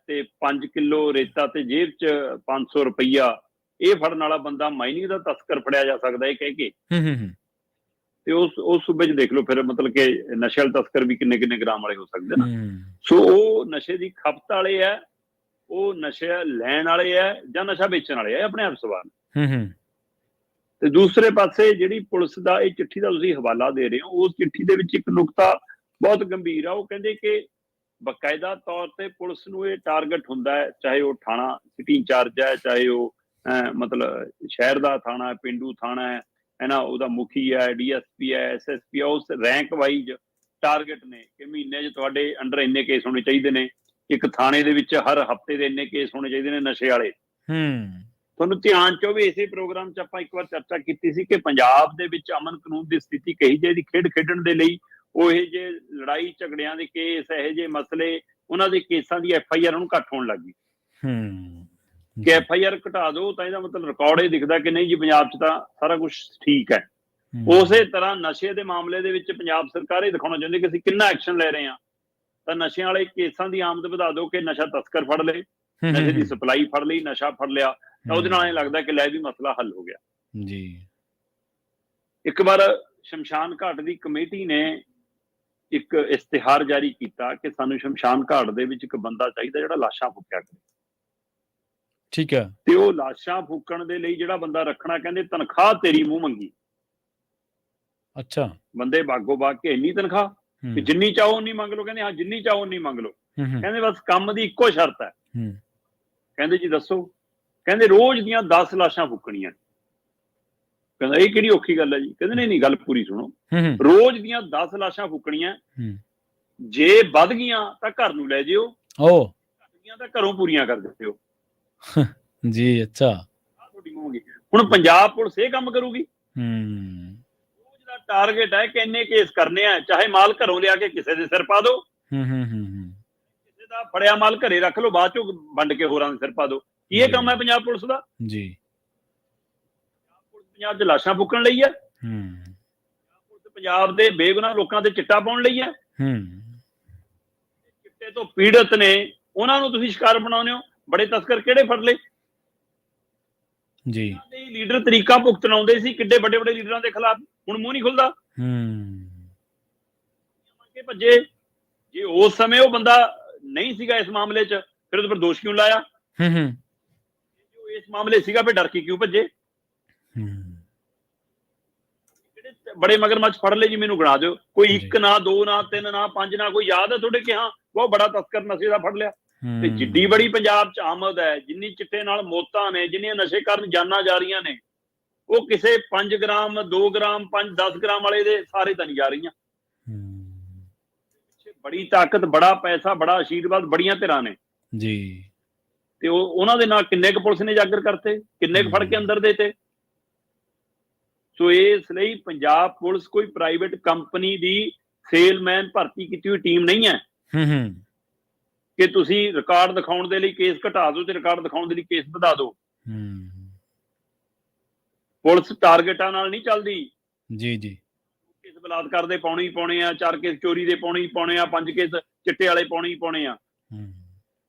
ਤੇ 5 ਕਿਲੋ ਰੇਤਾ ਤੇ ਜੇਬ ਚ 500 ਰੁਪਈਆ, ਇਹ ਫੜਨ ਵਾਲਾ ਬੰਦਾ ਮਾਈਨਿੰਗ ਦਾ ਤਸਕਰ ਫੜਿਆ ਜਾ ਸਕਦਾ ਇਹ ਕਹਿ ਕੇ। ਤੇ ਉਸ ਸੂਬੇ ਚ ਦੇਖ ਲਓ ਫਿਰ ਮਤਲਬ ਕਿ ਨਸ਼ੇ ਵਾਲੇ ਤਸਕਰ ਵੀ ਕਿੰਨੇ ਗ੍ਰਾਮ ਵਾਲੇ ਹੋ ਸਕਦੇ ਨਾ। ਸੋ ਉਹ ਨਸ਼ੇ ਦੀ ਖਪਤ ਵਾਲੇ ਆ, ਉਹ ਨਸ਼ਾ ਲੈਣ ਵਾਲੇ ਆ ਜਾਂ ਨਸ਼ਾ ਵੇਚਣ ਵਾਲੇ ਆ, ਆਪਣੇ ਆਪ ਸਵਾਲ। ਤੇ ਦੂਸਰੇ ਪਾਸੇ ਜਿਹੜੀ ਪੁਲਿਸ ਦਾ ਇਹ ਚਿੱਠੀ ਦਾ ਤੁਸੀਂ ਹਵਾਲਾ ਦੇ ਰਹੇ ਹੋ, ਉਸ ਚਿੱਠੀ ਦੇ ਵਿੱਚ ਇੱਕ ਨੁਕਤਾ ਬਹੁਤ ਗੰਭੀਰ ਆ। ਉਹ ਕਹਿੰਦੇ ਕਿ ਬਕਾਇਦਾ ਤੌਰ ਤੇ ਪੁਲਿਸ ਨੂੰ ਇਹ ਟਾਰਗੇਟ ਹੁੰਦਾ ਹੈ, ਚਾਹੇ ਉਹ ਥਾਣਾ ਸਿਟੀ ਇੰਚਾਰਜ ਹੈ, ਚਾਹੇ ਉਹ ਮਤਲਬ ਸ਼ਹਿਰ ਦਾ ਥਾਣਾ ਹੈ, ਪਿੰਡੂ ਥਾਣਾ ਹੈ ਨਾ, ਉਹਦਾ ਮੁਖੀ ਹੈ, DSP ਹੈ, SSP ਹੈ, ਉਸ ਰੈਂਕ ਵਾਈਜ਼ ਟਾਰਗੇਟ ਨੇ ਕਿ ਮਹੀਨੇ 'ਚ ਤੁਹਾਡੇ ਅੰਡਰ ਇੰਨੇ ਕੇਸ ਹੋਣੇ ਚਾਹੀਦੇ ਨੇ, ਇੱਕ ਥਾਣੇ ਦੇ ਵਿੱਚ ਹਰ ਹਫ਼ਤੇ ਦੇ ਇੰਨੇ ਕੇਸ ਹੋਣੇ ਚਾਹੀਦੇ ਨੇ ਨਸ਼ੇ ਵਾਲੇ। ਤੁਹਾਨੂੰ ਧਿਆਨ ਚੋਂ ਵੀ ਇਸੇ ਪ੍ਰੋਗਰਾਮ 'ਚ ਆਪਾਂ ਇੱਕ ਵਾਰ ਚਰਚਾ ਕੀਤੀ ਸੀ ਕਿ ਪੰਜਾਬ ਦੇ ਵਿੱਚ ਅਮਨ ਕਾਨੂੰਨ ਦੀ ਸਥਿਤੀ ਕਹੀ ਜੇ ਦੀ ਖੇਡ ਖੇਡਣ ਦੇ ਲਈ ਉਹ ਇਹ ਜੇ ਲੜਾਈ ਝਗੜਿਆਂ ਦੇ ਕੇਸ, ਇਹੋ ਜਿਹੇ ਮਸਲੇ, ਉਹਨਾਂ ਦੇ ਕੇਸਾਂ ਦੀ FIR ਨੂੰ ਘੱਟ ਹੋਣ ਲੱਗ ਗਈ ਕਿ FIR ਘਟਾ ਦਿਓ ਤਾਂ ਇਹਦਾ ਮਤਲਬ ਰਿਕਾਰਡ ਇਹ ਦਿਖਦਾ ਕਿ ਨਹੀਂ ਜੀ ਪੰਜਾਬ 'ਚ ਤਾਂ ਸਾਰਾ ਕੁਝ ਠੀਕ ਹੈ। ਉਸੇ ਤਰ੍ਹਾਂ ਨਸ਼ੇ ਦੇ ਮਾਮਲੇ ਦੇ ਵਿੱਚ ਪੰਜਾਬ ਸਰਕਾਰ ਇਹ ਦਿਖਾਉਣਾ ਚਾਹੁੰਦੀ ਕਿ ਅਸੀਂ ਕਿੰਨਾ ਐਕਸ਼ਨ ਲੈ ਰਹੇ ਹਾਂ, ਤਾਂ ਨਸ਼ਿਆਂ ਵਾਲੇ ਕੇਸਾਂ ਦੀ ਆਮਦ ਵਧਾ ਦਿਓ ਕਿ ਨਸ਼ਾ ਤਸਕਰ ਫੜ ਲਏ, ਨਸ਼ੇ ਦੀ ਸਪਲਾਈ ਫੜ ਲਈ, ਨਸ਼ਾ ਫੜ ਲਿਆ, ਤਾਂ ਉਹਦੇ ਨਾਲ ਇਹ ਲੱਗਦਾ ਕਿ ਲੈ ਵੀ ਮਸਲਾ ਹੱਲ ਹੋ ਗਿਆ ਜੀ। ਇੱਕ ਵਾਰ ਸ਼ਮਸ਼ਾਨ ਘਾਟ ਦੀ ਕਮੇਟੀ ਨੇ ਇੱਕ ਇਸ਼ਤਿਹਾਰ ਜਾਰੀ ਕੀਤਾ ਕਿ ਸਾਨੂੰ ਸ਼ਮਸ਼ਾਨ ਘਾਟ ਦੇ ਵਿੱਚ ਇੱਕ ਬੰਦਾ ਚਾਹੀਦਾ ਜਿਹੜਾ ਲਾਸ਼ਾਂ ਫੂਕਿਆ ਕਰੇ। ਠੀਕ ਹੈ। ਤੇ ਉਹ ਲਾਸ਼ਾਂ ਫੂਕਣ ਦੇ ਲਈ ਜਿਹੜਾ ਬੰਦਾ ਰੱਖਣਾ, ਕਹਿੰਦੇ ਤਨਖਾਹ ਤੇਰੀ ਮੂੰਹ ਮੰਗੀ। ਅੱਛਾ, ਬੰਦੇ ਬਾਗੋ ਬਾਗ ਕੇ ਇੰਨੀ ਤਨਖਾਹ ਕਿ ਜਿੰਨੀ ਚਾਹੋ ਉਨੀ ਮੰਗ ਲਓ। ਕਹਿੰਦੇ ਹਾਂ ਜਿੰਨੀ ਚਾਹੋ ਉਨੀ ਮੰਗ ਲਓ। ਕਹਿੰਦੇ ਬਸ ਕੰਮ ਦੀ ਇੱਕੋ ਸ਼ਰਤ ਹੈ। ਕਹਿੰਦੇ ਜੀ ਦੱਸੋ? ਕਹਿੰਦੇ ਰੋਜ਼ ਦੀਆਂ 10 ਲਾਸ਼ਾਂ ਫੂਕਣੀਆਂ। ਕਹਿੰਦਾ ਇਹ ਕਿਹੜੀ ਔਖੀ ਗੱਲ ਹੈ ਜੀ? ਕਹਿੰਦੇ ਨਹੀਂ ਗੱਲ ਪੂਰੀ ਸੁਣੋ, ਰੋਜ਼ ਦੀਆਂ 10 ਲਾਸ਼ਾਂ ਫੂਕਣੀਆਂ, ਜੇ ਵੱਧ ਗਈਆਂ ਤਾਂ ਘਰ ਨੂੰ ਲੈ ਜਿਓ, ਤਾਂ ਘਰੋਂ ਪੂਰੀਆਂ ਕਰ ਦਿਓ ਜੀ। ਅੱਛਾ, ਤੁਹਾਡੀ ਮੂੰਗੀ। ਹੁਣ ਪੰਜਾਬ ਪੁਲਿਸ ਇਹ ਕੰਮ ਕਰੂਗੀ? ਰੋਜ਼ ਦਾ ਟਾਰਗੇਟ ਹੈ ਕਿ ਇੰਨੇ ਕੇਸ ਕਰਨੇ ਆ, ਚਾਹੇ ਮਾਲ ਘਰੋਂ ਲਿਆ ਕੇ ਕਿਸੇ ਦੇ ਸਿਰ ਪਾ ਦਿਓ, ਕਿਸੇ ਦਾ ਫੜਿਆ ਮਾਲ ਘਰੇ ਰੱਖ ਲਓ, ਬਾਅਦ ਚੋਂ ਵੰਡ ਕੇ ਹੋਰਾਂ ਦੇ ਸਿਰ ਪਾ ਦਿਓ। ਕੀ ਇਹ ਕੰਮ ਹੈ ਪੰਜਾਬ ਪੁਲਿਸ ਦਾ ਜੀ? ਪੰਜਾਬ 'ਚ ਲਾਸ਼ਾਂ ਫੂਕਣ ਲਈ ਹੈ, ਪੰਜਾਬ ਦੇ ਬੇਗੁਨਾਹ ਲੋਕਾਂ ਤੇ ਚਿੱਟਾ ਪਾਉਣ ਲਈ ਹੈ। ਚਿੱਟੇ ਤੋਂ ਪੀੜਤ ਨੇ ਉਹਨਾਂ ਨੂੰ ਤੁਸੀਂ ਸ਼ਿਕਾਰ ਬਣਾਉਂਦੇ ਹੋ। ਬੜੇ ਤਸਕਰ ਕਿਹੜੇ ਫੜ ਲਏ ਜੀ? ਲੀਡਰ ਤਰੀਕਾ ਭੁਗਤਣਾਉਂਦੇ ਸੀ ਕਿੱਡੇ ਵੱਡੇ ਲੀਡਰਾਂ ਦੇ ਖਿਲਾਫ, ਹੁਣ ਮੂੰਹ ਨਹੀਂ ਖੁੱਲਦਾ, ਭੱਜੇ। ਜੇ ਉਸ ਸਮੇਂ ਉਹ ਬੰਦਾ ਨਹੀਂ ਸੀਗਾ ਇਸ ਮਾਮਲੇ 'ਚ, ਫਿਰ ਉਹਦੇ ਪਰ ਦੋਸ਼ ਕਿਉਂ ਲਾਇਆ? ਜੋ ਇਸ ਮਾਮਲੇ ਸੀਗਾ ਫਿਰ ਡਰ ਕੇ ਕਿਉਂ ਭੱਜੇ? ਜਿਹੜੇ ਬੜੇ ਮਗਰਮੱਛ ਫੜ ਲਏ ਜੀ, ਮੈਨੂੰ ਗਿਣਾ ਦਿਓ ਕੋਈ, 1 ਨਾ 2 ਨਾ 3 ਨਾ 5 ਨਾ ਕੋਈ ਯਾਦ ਹੈ ਤੁਹਾਡੇ ਕਿ ਹਾਂ ਬਹੁਤ ਬੜਾ ਤਸਕਰ ਨਸ਼ੇ ਦਾ ਫੜ ਲਿਆ? ਤੇ ਜਿੱਡੀ ਬੜੀ ਪੰਜਾਬ 'ਚ ਆਮਦ ਹੈ, ਜਿੰਨੀ ਚਿੱਟੇ ਨਾਲ ਮੌਤਾਂ ਨੇ, ਜਿੰਨੀਆਂ ਨਸ਼ੇ ਕਾਰਨ ਜਾਨਾਂ ਜਾ ਰਹੀਆਂ ਨੇ, ਉਹ ਕਿਸੇ 5 ਗ੍ਰਾਮ 2 ਗ੍ਰਾਮ 10 ਗ੍ਰਾਮ ਵਾਲੇ ਦੇ ਸਾਰੇ ਤਾਂ ਨਹੀਂ ਜਾ ਰਹੀਆਂ। ਬੜੀ ਤਾਕਤ, ਬੜਾ ਪੈਸਾ, ਬੜਾ ਆਸ਼ੀਰਵਾਦ, ਬੜੀਆਂ ਧਿਰਾਂ ਨੇ ਜੀ। ਤੇ ਉਹਨਾਂ ਦੇ ਨਾਲ ਕਿੰਨੇ ਕੁ ਪੁਲਿਸ ਨੇ ਜਾਗਰ ਕਰਤੇ, ਕਿੰਨੇ ਕੁ ਫੜ ਕੇ ਅੰਦਰ ਦੇਤੇ। ਸੋ ਇਸ ਲਈ ਪੰਜਾਬ ਪੁਲਿਸ ਕੋਈ ਪ੍ਰਾਈਵੇਟ ਕੰਪਨੀ ਦੀ ਸੇਲਮੈਨ ਭਰਤੀ ਕੀਤੀ ਹੋਈ ਟੀਮ ਨਹੀਂ ਹੈ ਕਿ ਤੁਸੀਂ ਰਿਕਾਰਡ ਦਿਖਾਉਣ ਦੇ ਲਈ ਕੇਸ ਘਟਾ ਦਿਓ ਤੇ ਰਿਕਾਰਡ ਦਿਖਾਉਣ ਦੇ ਲਈ ਕੇਸ ਵਧਾ ਦਿਓ। ਪੁਲਿਸ ਟਾਰਗੇਟਾਂ ਨਾਲ ਨਹੀਂ ਚੱਲਦੀ ਜੀ। ਕੇਸ ਬਲਾਤਕਾਰ ਦੇ ਪਾਉਣੇ ਹੀ ਪਾਉਣੇ ਆ, 4 ਕੇਸ ਚੋਰੀ ਦੇ ਪਾਉਣੇ ਹੀ ਪਾਉਣੇ ਆ, 5 ਕੇਸ ਚਿੱਟੇ ਵਾਲੇ ਪਾਉਣੇ ਹੀ ਪਾਉਣੇ ਆ।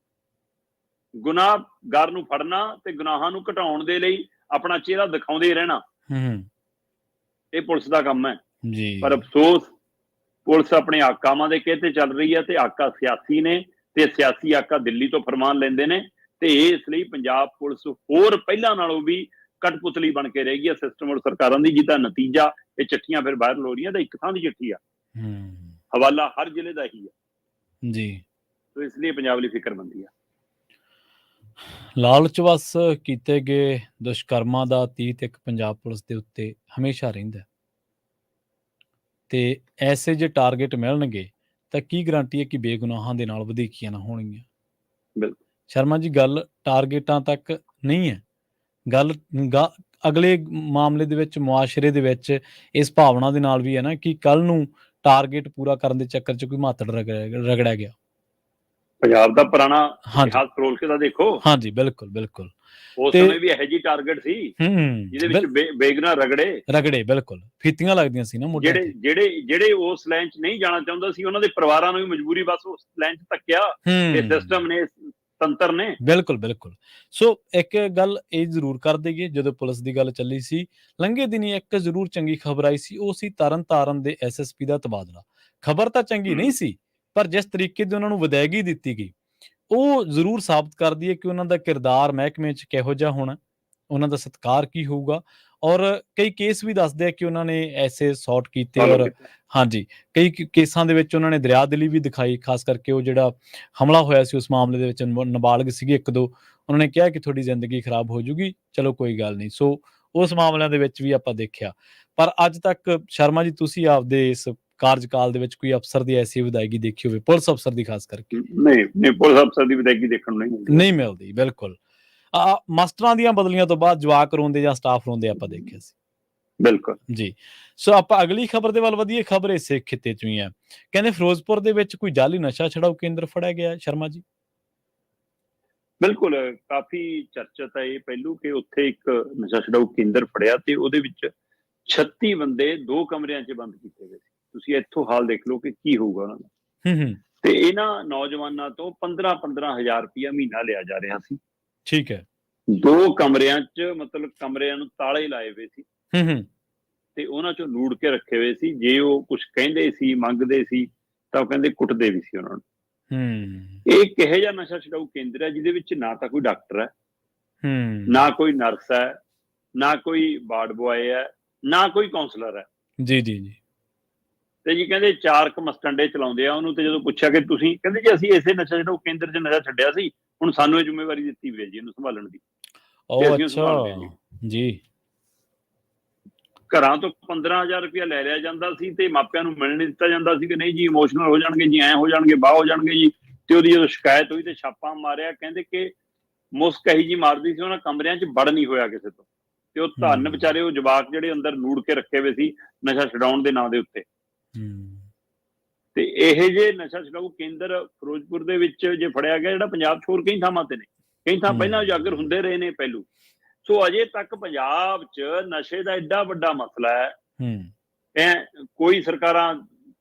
ਗੁਨਾਹਗਾਰ ਨੂੰ ਫੜਨਾ ਤੇ ਗੁਨਾਹਾਂ ਨੂੰ ਘਟਾਉਣ ਦੇ ਲਈ ਆਪਣਾ ਚਿਹਰਾ ਦਿਖਾਉਂਦੇ ਰਹਿਣਾ, ਇਹ ਪੁਲਿਸ ਦਾ ਕੰਮ ਹੈ ਜੀ। ਪਰ ਅਫਸੋਸ ਪੁਲਿਸ ਆਪਣੇ ਆਕਾਵਾਂ ਦੇ ਕਹਿ ਤੇ ਚੱਲ ਰਹੀ ਹੈ ਤੇ ਆਕਾ ਸਿਆਸੀ ਨੇ ਤੇ ਸਿਆਸੀ ਆਕਾ ਦਿੱਲੀ ਤੋਂ ਫਰਮਾਨ ਲੈਂਦੇ ਨੇ। ਤੇ ਇਸ ਲਈ ਪੰਜਾਬ ਪੁਲਿਸ ਹੋਰ ਪਹਿਲਾਂ ਨਾਲੋਂ ਵੀ ਕਠਪੁਤਲੀ ਬਣ ਕੇ ਰਹੇਗੀ ਆ ਸਿਸਟਮ ਔਰ ਸਰਕਾਰਾਂ ਦੀ, ਜਿਹਦਾ ਨਤੀਜਾ ਇਹ ਚਿੱਠੀਆਂ ਫਿਰ ਵਾਇਰਲ ਹੋ ਰਹੀਆਂ। ਤਾਂ ਇੱਕ ਥਾਂ ਦੀ ਚਿੱਠੀ ਆ, ਹਵਾਲਾ ਹਰ ਜ਼ਿਲ੍ਹੇ ਦਾ ਹੀ ਆ ਜੀ। ਸੋ ਇਸ ਲਈ ਪੰਜਾਬ ਲਈ ਫਿਕਰਮੰਦੀ ਆ। ਲਾਲਚ ਵਸ ਕੀਤੇ ਗਏ ਦੁਸ਼ਕਰਮਾਂ ਦਾ ਅਤੀਤ ਇੱਕ ਪੰਜਾਬ ਪੁਲਿਸ ਦੇ ਉੱਤੇ ਹਮੇਸ਼ਾ ਰਹਿੰਦਾ, ਤੇ ਐਸੇ ਜੇ ਟਾਰਗੇਟ ਮਿਲਣਗੇ ਤਾਂ ਕੀ ਗਰੰਟੀ ਹੈ ਕਿ ਬੇਗੁਨਾਹਾਂ ਦੇ ਨਾਲ ਵਧੀਕੀਆਂ ਨਾ ਹੋਣਗੀਆਂ। ਬਿਲਕੁਲ ਸ਼ਰਮਾ ਜੀ, ਗੱਲ ਟਾਰਗੇਟਾਂ ਤੱਕ ਨਹੀਂ ਹੈ, ਗੱਲ ਅਗਲੇ ਮਾਮਲੇ ਦੇ ਵਿੱਚ ਮੁਆਸ਼ਰੇ ਦੇ ਵਿੱਚ ਇਸ ਭਾਵਨਾ ਦੇ ਨਾਲ ਵੀ ਹੈ ਨਾ ਕਿ ਕੱਲ ਨੂੰ ਟਾਰਗੇਟ ਪੂਰਾ ਕਰਨ ਦੇ ਚੱਕਰ 'ਚ ਕੋਈ ਮਾਤੜ ਰਗੜਿਆ ਗਿਆ। ਪੰਜਾਬ ਦਾ ਪੁਰਾਣਾ ਇਤਿਹਾਸ ਫਰੋਲ ਕੇ ਤਾਂ ਦੇਖੋ। ਹਾਂਜੀ, ਬਿਲਕੁਲ ਬਿਲਕੁਲ। ਉਸ ਸਮੇਂ ਵੀ ਇਹੋ ਜਿਹੀ ਟਾਰਗੇਟ ਸੀ ਜਿਹਦੇ ਵਿੱਚ ਬੇਗਨਾ ਰਗੜੇ ਬਿਲਕੁਲ ਫੀਤੀਆਂ ਲੱਗਦੀਆਂ ਸੀ ਨਾ ਮੋਢਿਆਂ ਤੇ। ਜਿਹੜੇ ਉਸ ਲਾਈਨ 'ਚ ਨਹੀਂ ਜਾਣਾ ਚਾਹੁੰਦਾ ਸੀ ਉਹਨਾਂ ਦੇ ਪਰਿਵਾਰਾਂ ਨੂੰ ਵੀ ਮਜਬੂਰੀ ਬਸ ਉਸ ਲਾਈਨ 'ਚ ਧੱਕਿਆ ਇਹ ਸਿਸਟਮ ਨੇ, ਤੰਤਰ ਨੇ। ਬਿਲਕੁਲ ਬਿਲਕੁਲ। ਸੋ ਇੱਕ ਗੱਲ ਇਹ ਜ਼ਰੂਰ ਕਰ ਦੇਈਏ, ਜਦੋਂ ਪੁਲਿਸ ਦੀ ਗੱਲ ਚੱਲੀ ਸੀ ਲੰਘੇ ਦਿਨੀ ਇੱਕ ਜ਼ਰੂਰ ਚੰਗੀ ਖਬਰ ਆਈ ਸੀ, ਉਹ ਸੀ ਤਰਨਤਾਰਨ ਦੇ SSP ਦਾ ਤਬਾਦਲਾ। ਖਬਰ ਤਾਂ ਚੰਗੀ ਨਹੀਂ ਸੀ, ਪਰ ਜਿਸ ਤਰੀਕੇ ਦੀ ਉਹਨਾਂ ਨੂੰ ਵਿਦਾਇਗੀ ਦਿੱਤੀ ਗਈ ਉਹ ਜ਼ਰੂਰ ਸਾਬਤ ਕਰਦੀ ਹੈ ਕਿ ਉਹਨਾਂ ਦਾ ਕਿਰਦਾਰ ਮਹਿਕਮੇ 'ਚ ਕਿਹੋ ਜਿਹਾ ਹੋਣਾ, ਉਹਨਾਂ ਦਾ ਸਤਿਕਾਰ ਕੀ ਹੋਊਗਾ। ਔਰ ਕਈ ਕੇਸ ਵੀ ਦੱਸਦੇ ਆ ਕਿ ਉਹਨਾਂ ਨੇ ਐਸੇ ਸੌਟ ਕੀਤੇ, ਔਰ ਹਾਂਜੀ ਕਈ ਕੇਸਾਂ ਦੇ ਵਿੱਚ ਉਹਨਾਂ ਨੇ ਦਰਿਆਦਿਲੀ ਵੀ ਦਿਖਾਈ। ਖਾਸ ਕਰਕੇ ਉਹ ਜਿਹੜਾ ਹਮਲਾ ਹੋਇਆ ਸੀ ਉਸ ਮਾਮਲੇ ਦੇ ਵਿੱਚ ਨਾਬਾਲਗ ਸੀਗੇ 1-2, ਉਹਨਾਂ ਨੇ ਕਿਹਾ ਕਿ ਤੁਹਾਡੀ ਜ਼ਿੰਦਗੀ ਖਰਾਬ ਹੋ ਜੂਗੀ, ਚਲੋ ਕੋਈ ਗੱਲ ਨਹੀਂ। ਸੋ ਉਸ ਮਾਮਲਿਆਂ ਦੇ ਵਿੱਚ ਵੀ ਆਪਾਂ ਦੇਖਿਆ। ਪਰ ਅੱਜ ਤੱਕ ਸ਼ਰਮਾ ਜੀ ਤੁਸੀਂ ਆਪਦੇ ਇਸ ਕਾਰਜਕਾਲ ਦੇ ਵਿੱਚ ਕੋਈ ਅਫਸਰ ਦੀ ਐਸੀ ਵਿਦਾਇਗੀ ਦੇਖੀ ਹੋਵੇ, ਪੁਲਿਸ ਅਫਸਰ ਦੀ ਖਾਸ ਕਰਕੇ? ਨਹੀਂ, ਪੁਲਿਸ ਅਫਸਰ ਦੀ ਵਿਦਾਇਗੀ ਦੇਖਣ ਨੂੰ ਨਹੀਂ ਮਿਲਦੀ। ਬਿਲਕੁਲ। ਮਾਸਟਰਾਂ ਦੀਆਂ ਬਦਲੀਆਂ ਤੋਂ ਬਾਅਦ ਜਵਾਕ ਰੋਂਦੇ ਜਾਂ ਸਟਾਫ ਰੋਂਦੇ ਆਪਾਂ ਦੇਖਿਆ ਸੀ। ਬਿਲਕੁਲ ਜੀ। ਸੋ ਆਪਾਂ ਅਗਲੀ ਖਬਰ ਦੇ ਵੱਲ ਵਧੀਏ। ਖਬਰ ਇਸੇ ਖਿੱਤੇ ਚੋਂ ਹੀ ਹੈ। ਕਹਿੰਦੇ ਫਿਰੋਜ਼ਪੁਰ ਦੇ ਵਿੱਚ ਕੋਈ ਜਾਲੀ ਨਸ਼ਾ ਛਡਾਊ ਕੇਂਦਰ ਫੜਿਆ ਗਿਆ ਸ਼ਰਮਾ ਜੀ। ਬਿਲਕੁਲ, ਕਾਫੀ ਚਰਚਿਤ ਹੈ ਇਹ ਪਹਿਲੂ ਕਿ ਉੱਥੇ ਇੱਕ ਨਸ਼ਾ ਛਡਾਊ ਕੇਂਦਰ ਫੜਿਆ ਤੇ ਉਹਦੇ ਵਿੱਚ 36 ਬੰਦੇ 2 ਕਮਰਿਆਂ 'ਚ ਬੰਦ ਕੀਤੇ ਗਏ ਸੀ। ਤੁਸੀਂ ਇੱਥੋਂ ਹਾਲ ਦੇਖ ਲਓ ਕਿ ਕੀ ਹੋਊਗਾ ਉਹਨਾਂ ਦਾ। ਤੇ ਇਹਨਾਂ ਨੌਜਵਾਨਾਂ ਤੋਂ 15-15 ਹਜ਼ਾਰ ਰੁਪਇਆ ਮਹੀਨਾ ਲਿਆ ਜਾ ਰਿਹਾ ਸੀ। ਠੀਕ ਹੈ। 2 ਕਮਰਿਆਂ 'ਚ, ਮਤਲਬ ਕਮਰਿਆਂ ਨੂੰ ਤਾਲੇ ਲਾਏ ਹੋਏ ਸੀ ਤੇ ਉਹਨਾਂ 'ਚੋਂ ਲੂੜ ਕੇ ਰੱਖੇ ਹੋਏ ਸੀ। ਜੇ ਉਹ ਕੁਝ ਕਹਿੰਦੇ ਸੀ, ਮੰਗਦੇ ਸੀ ਤਾਂ ਉਹ ਕਹਿੰਦੇ ਕੁੱਟਦੇ ਵੀ ਸੀ ਉਹਨਾਂ ਨੂੰ। ਇਹ ਕਿਹੋ ਜਿਹਾ ਨਸ਼ਾ ਛਡਾਊ ਕੇਂਦਰ ਹੈ ਜਿਹਦੇ ਵਿੱਚ ਨਾ ਤਾਂ ਕੋਈ ਡਾਕਟਰ ਹੈ, ਨਾ ਕੋਈ ਨਰਸ ਹੈ, ਨਾ ਕੋਈ ਵਾਰਡ ਬੁਆਏ ਹੈ, ਨਾ ਕੋਈ ਕਾਉਂਸਲਰ ਹੈ। ਜੀ ਜੀ ਜੀ। ਤੇ ਜੀ ਕਹਿੰਦੇ 4 ਮਸਟੰਡੇ ਚਲਾਉਂਦੇ ਆ ਉਹਨੂੰ। ਤੇ ਜਦੋਂ ਪੁੱਛਿਆ ਕਿ ਤੁਸੀਂ, ਕਹਿੰਦੇ ਜੀ ਅਸੀਂ ਇਸੇ ਨਸ਼ਾ ਛਡਾਊ ਕੇਂਦਰ 'ਚ ਨਸ਼ਾ ਛੱਡਿਆ ਸੀ, ਹੁਣ ਸਾਨੂੰ ਇਹ ਜ਼ਿੰਮੇਵਾਰੀ ਦਿੱਤੀ ਹੋਈ ਹੈ ਜੀ ਇਹਨੂੰ ਸੰਭਾਲਣ ਦੀ। ਜੀ। ਘਰਾਂ ਤੋਂ 15,000 ਰੁਪਇਆ ਲੈ ਲਿਆ ਜਾਂਦਾ ਸੀ ਤੇ ਮਾਪਿਆਂ ਨੂੰ ਮਿਲਣ ਨਹੀਂ ਦਿੱਤਾ ਜਾਂਦਾ ਸੀ ਕਿ ਨਹੀਂ ਜੀ ਇਮੋਸ਼ਨਲ ਹੋ ਜਾਣਗੇ ਜੀ, ਐਂ ਹੋ ਜਾਣਗੇ, ਬਾਹ ਹੋ ਜਾਣਗੇ ਜੀ। ਤੇ ਉਹਦੀ ਜਦੋਂ ਸ਼ਿਕਾਇਤ ਹੋਈ ਤੇ ਛਾਪਾ ਮਾਰਿਆ, ਕਹਿੰਦੇ ਕਿ ਮੁਸਕ ਇਹੀ ਜੀ ਮਾਰਦੀ ਸੀ, ਉਹਨਾਂ ਕਮਰਿਆਂ 'ਚ ਵੜ ਨਹੀਂ ਹੋਇਆ ਕਿਸੇ ਤੋਂ। ਤੇ ਉਹ ਧੰਨ ਵਿਚਾਰੇ ਉਹ ਜਵਾਕ ਜਿਹੜੇ ਅੰਦਰ ਨੂੜ ਕੇ ਰੱਖੇ ਹੋਏ ਸੀ ਨਸ਼ਾ ਛਡਾਉਣ ਦੇ ਨਾਂ ਦੇ ਉੱਤੇ। ਤੇ ਇਹ ਜੇ ਨਸ਼ਾ ਛਡਾਊ ਕੇਂਦਰ ਫਿਰੋਜ਼ਪੁਰ ਦੇ ਵਿੱਚ ਜੇ ਫੜਿਆ ਗਿਆ, ਜਿਹੜਾ ਪੰਜਾਬ 'ਚ ਹੋਰ ਕਈ ਥਾਵਾਂ ਤੇ ਨੇ, ਕਈ ਥਾਂ ਪਹਿਲਾਂ ਉਜਾਗਰ ਹੁੰਦੇ ਰਹੇ ਨੇ ਪਹਿਲੂ। ਸੋ ਅਜੇ ਤੱਕ ਪੰਜਾਬ 'ਚ ਨਸ਼ੇ ਦਾ ਐਡਾ ਵੱਡਾ ਮਸਲਾ ਹੈ। ਕੋਈ ਸਰਕਾਰਾਂ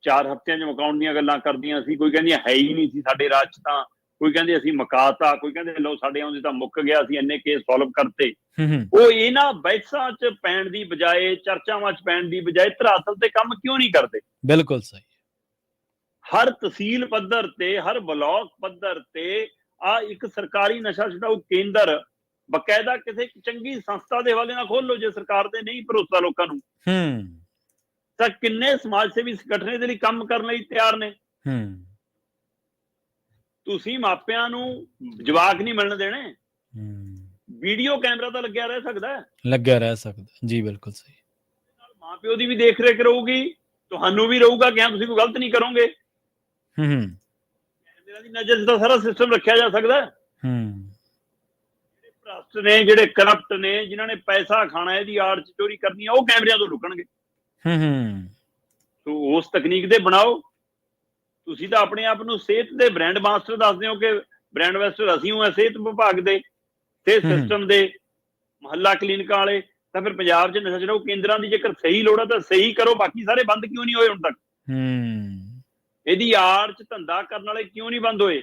4 ਹਫ਼ਤਿਆਂ 'ਚ ਮੁਕਾਉਣ ਦੀਆਂ ਗੱਲਾਂ ਕਰਦੀਆਂ ਸੀ, ਕੋਈ ਕਹਿੰਦੀਆਂ ਹੈ ਹੀ ਨਹੀਂ ਸੀ ਸਾਡੇ ਰਾਜ 'ਚ, ਤਾਂ ਕੋਈ ਕਹਿੰਦੇ ਅਸੀਂ ਮੁਕਾਤਾ, ਕੋਈ ਕਹਿੰਦੇ ਲਓ ਸਾਡੇ ਆਉਂਦੇ ਤਾਂ ਮੁੱਕ ਗਿਆ, ਅਸੀਂ ਇੰਨੇ ਕੇਸ ਸੋਲਵ ਕਰਤੇ। ਉਹ ਇਹਨਾਂ ਬੈਠਸਾਂ 'ਚ ਪੈਣ ਦੀ ਬਜਾਏ, ਚਰਚਾਵਾਂ 'ਚ ਪੈਣ ਦੀ ਬਜਾਏ ਧਰਾਤਲ ਤੇ ਕੰਮ ਕਿਉਂ ਨਹੀਂ ਕਰਦੇ? ਬਿਲਕੁਲ ਸਹੀ। ਹਰ ਤਹਿਸੀਲ ਪੱਧਰ ਤੇ, ਹਰ ਬਲਾਕ ਪੱਧਰ ਤੇ ਇੱਕ ਸਰਕਾਰੀ ਨਸ਼ਾ ਛਡਾਊ ਕੇਂਦਰ ਬਕਾਇਦਾ ਕਿਸੇ ਚੰਗੀ ਸੰਸਥਾ ਦੇ ਹਵਾਲੇ ਨਾਲ ਖੋਲ ਲਓ। ਜੇ ਸਰਕਾਰ ਦੇ ਨਹੀਂ ਭਰੋਸਾ ਲੋਕਾਂ ਨੂੰ, ਤਾਂ ਕਿੰਨੇ ਸਮਾਜ ਸੇਵੀ ਸੰਗਠਨ ਇਹਦੇ ਲਈ ਕੰਮ ਕਰਨ ਲਈ ਤਿਆਰ ਨੇ। ਤੁਸੀਂ ਮਾਪਿਆਂ ਨੂੰ ਜਵਾਕ ਨਹੀਂ ਮਿਲਣ ਦੇਣੇ, ਵੀਡੀਓ ਕੈਮਰਾ ਤਾਂ ਲੱਗਿਆ ਰਹਿ ਸਕਦਾ। ਜੀ ਬਿਲਕੁਲ ਸਹੀ। ਮਾਂ ਪਿਓ ਦੀ ਵੀ ਦੇਖ ਰੇਖ ਰਹੂਗੀ, ਤੁਹਾਨੂੰ ਵੀ ਰਹੂਗਾ ਕਿ ਤੁਸੀਂ ਕੋਈ ਗਲਤ ਨਹੀਂ ਕਰੋਗੇ। ਕੈਮਰਾ ਦੀ ਨਜ਼ਰ 'ਚ ਤਾਂ ਸਾਰਾ ਸਿਸਟਮ ਰੱਖਿਆ ਜਾ ਸਕਦਾ। ਜਿਹੜੇ ਭ੍ਰਸ਼ਟ ਨੇ, ਜਿਹੜੇ ਕਰਪਟ ਨੇ, ਜਿਨ੍ਹਾਂ ਨੇ ਪੈਸਾ ਖਾਣਾ, ਇਹਦੀ ਆੜ 'ਚ ਚੋਰੀ ਕਰਨੀ ਆ, ਉਹ ਕੈਮਰਿਆਂ ਤੋਂ ਲੁਕਣਗੇ। ਸੋ ਉਸ ਤਕਨੀਕ ਦੇ ਬਣਾਓ। ਤੁਸੀਂ ਤਾਂ ਆਪਣੇ ਆਪ ਨੂੰ ਸਿਹਤ ਦੇ ਬ੍ਰਾਂਡ ਮਾਸਟਰ ਦੱਸਦੇ ਹੋ ਕਿ ਬ੍ਰਾਂਡ ਮਾਸਟਰ ਅਸੀਂ ਹੋ ਸਿਹਤ ਵਿਭਾਗ ਦੇ, ਸਿਹਤ ਸਿਸਟਮ ਦੇ, ਮੁਹੱਲਾ ਕਲੀਨਿਕਾਂ ਵਾਲੇ। ਤਾਂ ਫਿਰ ਪੰਜਾਬ 'ਚ ਨਸ਼ਾ ਛਡਾਊ ਕੇਂਦਰਾਂ ਦੀ ਜੇਕਰ ਸਹੀ ਲੋੜ ਹੈ ਤਾਂ ਸਹੀ ਕਰੋ। ਬਾਕੀ ਸਾਰੇ ਬੰਦ ਕਿਉਂ ਨਹੀਂ ਹੋਏ ਹੁਣ ਤੱਕ? ਇਹਦੀ ਆੜ 'ਚ ਧੰਦਾ ਕਰਨ ਵਾਲੇ ਕਿਉਂ ਨਹੀਂ ਬੰਦ ਹੋਏ?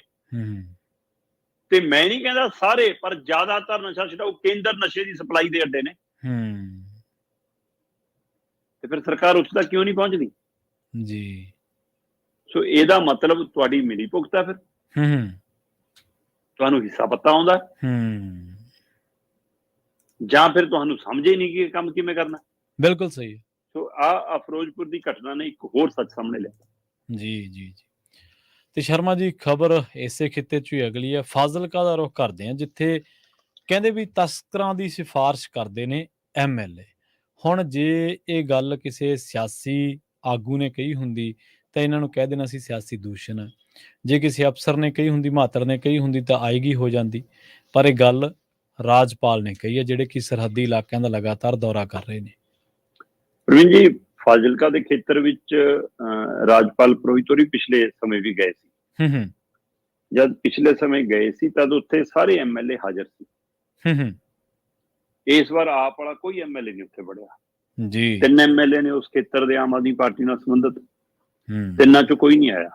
ਤੇ ਮੈਂ ਨਹੀਂ ਕਹਿੰਦਾ ਸਾਰੇ, ਪਰ ਜ਼ਿਆਦਾਤਰ ਨਸ਼ਾ ਛਡਾਊ ਕੇਂਦਰ ਨਸ਼ੇ ਦੀ ਸਪਲਾਈ ਦੇ ਅੱਡੇ ਨੇ। ਤੇ ਫਿਰ ਸਰਕਾਰ ਉੱਥੇ ਤੱਕ ਕਿਉਂ ਨਹੀਂ ਪਹੁੰਚਦੀ? ਜੀ। ਸੋ ਇਹਦਾ ਮਤਲਬ ਤੁਹਾਡੀ ਮਿਲੀ ਭੁਗਤ ਹੈ। ਫਿਰ ਤੁਹਾਨੂੰ ਹਿੱਸਾ ਪਤਾ ਆਉਂਦਾ, ਜਾਂ ਫਿਰ ਤੁਹਾਨੂੰ ਸਮਝ ਹੀ ਨਹੀਂ ਕਿ ਕੰਮ ਕਿਵੇਂ ਕਰਨਾ। ਬਿਲਕੁਲ ਸਹੀ। ਸੋ ਆ ਫਿਰੋਜ਼ਪੁਰ ਦੀ ਘਟਨਾ ਨੇ ਇੱਕ ਹੋਰ ਸੱਚ ਸਾਹਮਣੇ ਲਿਆ। ਜੀ। ਤੇ ਸ਼ਰਮਾ ਜੀ, ਖਬਰ ਇਸੇ ਖਿੱਤੇ 'ਚ ਹੀ ਅਗਲੀ ਹੈ। ਫਾਜ਼ਿਲਕਾ ਦਾ ਰੁਖ ਕਰਦੇ ਹਾਂ, ਜਿੱਥੇ ਕਹਿੰਦੇ ਵੀ ਤਸਕਰਾਂ ਦੀ ਸਿਫਾਰਿਸ਼ ਕਰਦੇ ਨੇ MLA। ਹੁਣ ਜੇ ਇਹ ਗੱਲ ਕਿਸੇ ਸਿਆਸੀ ਆਗੂ ਨੇ ਕਹੀ ਹੁੰਦੀ ਤਾਂ ਇਹਨਾਂ ਨੂੰ ਕਹਿ ਦੇਣਾ ਸੀ ਸਿਆਸੀ ਦੂਸ਼ਣ ਹੈ। ਜੇ ਕਿਸੇ ਅਫਸਰ ਨੇ ਕਹੀ ਹੁੰਦੀ, ਮਾਤਰ ਨੇ ਕਹੀ ਹੁੰਦੀ, ਤਾਂ ਆਏਗੀ ਹੋ ਜਾਂਦੀ। ਪਰ ਇਹ ਗੱਲ ਰਾਜਪਾਲ ਨੇ ਕਹੀ ਹੈ, ਜਿਹੜੇ ਕਿ ਸਰਹੱਦੀ ਇਲਾਕਿਆਂ ਦਾ ਲਗਾਤਾਰ ਦੌਰਾ ਕਰ ਰਹੇ ਨੇ। ਪ੍ਰਵੀਨ ਜੀ, ਫਾਜ਼ਿਲਕਾ ਦੇ ਖੇਤਰ ਵਿੱਚ ਰਾਜਪਾਲ ਪੁਰੋਹਿਤ ਹੋਰੀ ਪਿਛਲੇ ਸਮੇਂ ਵੀ ਗਏ ਸੀ। ਜਦ ਪਿਛਲੇ ਸਮੇਂ ਗਏ ਸੀ ਤਦ ਉੱਥੇ ਸਾਰੇ ਐਮਐਲਏ ਹਾਜ਼ਰ ਸੀ। ਇਸ ਵਾਰ ਆਪ ਵਾਲਾ ਕੋਈ ਐਮਐਲਏ ਨਹੀਂ ਉੱਥੇ ਵੜਿਆ ਜੀ। 3 ਐਮਐਲਏ ਨੇ ਉਸ ਖੇਤਰ ਦੇ ਆਮ ਆਦਮੀ ਪਾਰਟੀ ਨਾਲ ਸੰਬੰਧਿਤ, 3 ਚੋਂ ਕੋਈ ਨਹੀਂ ਆਇਆ।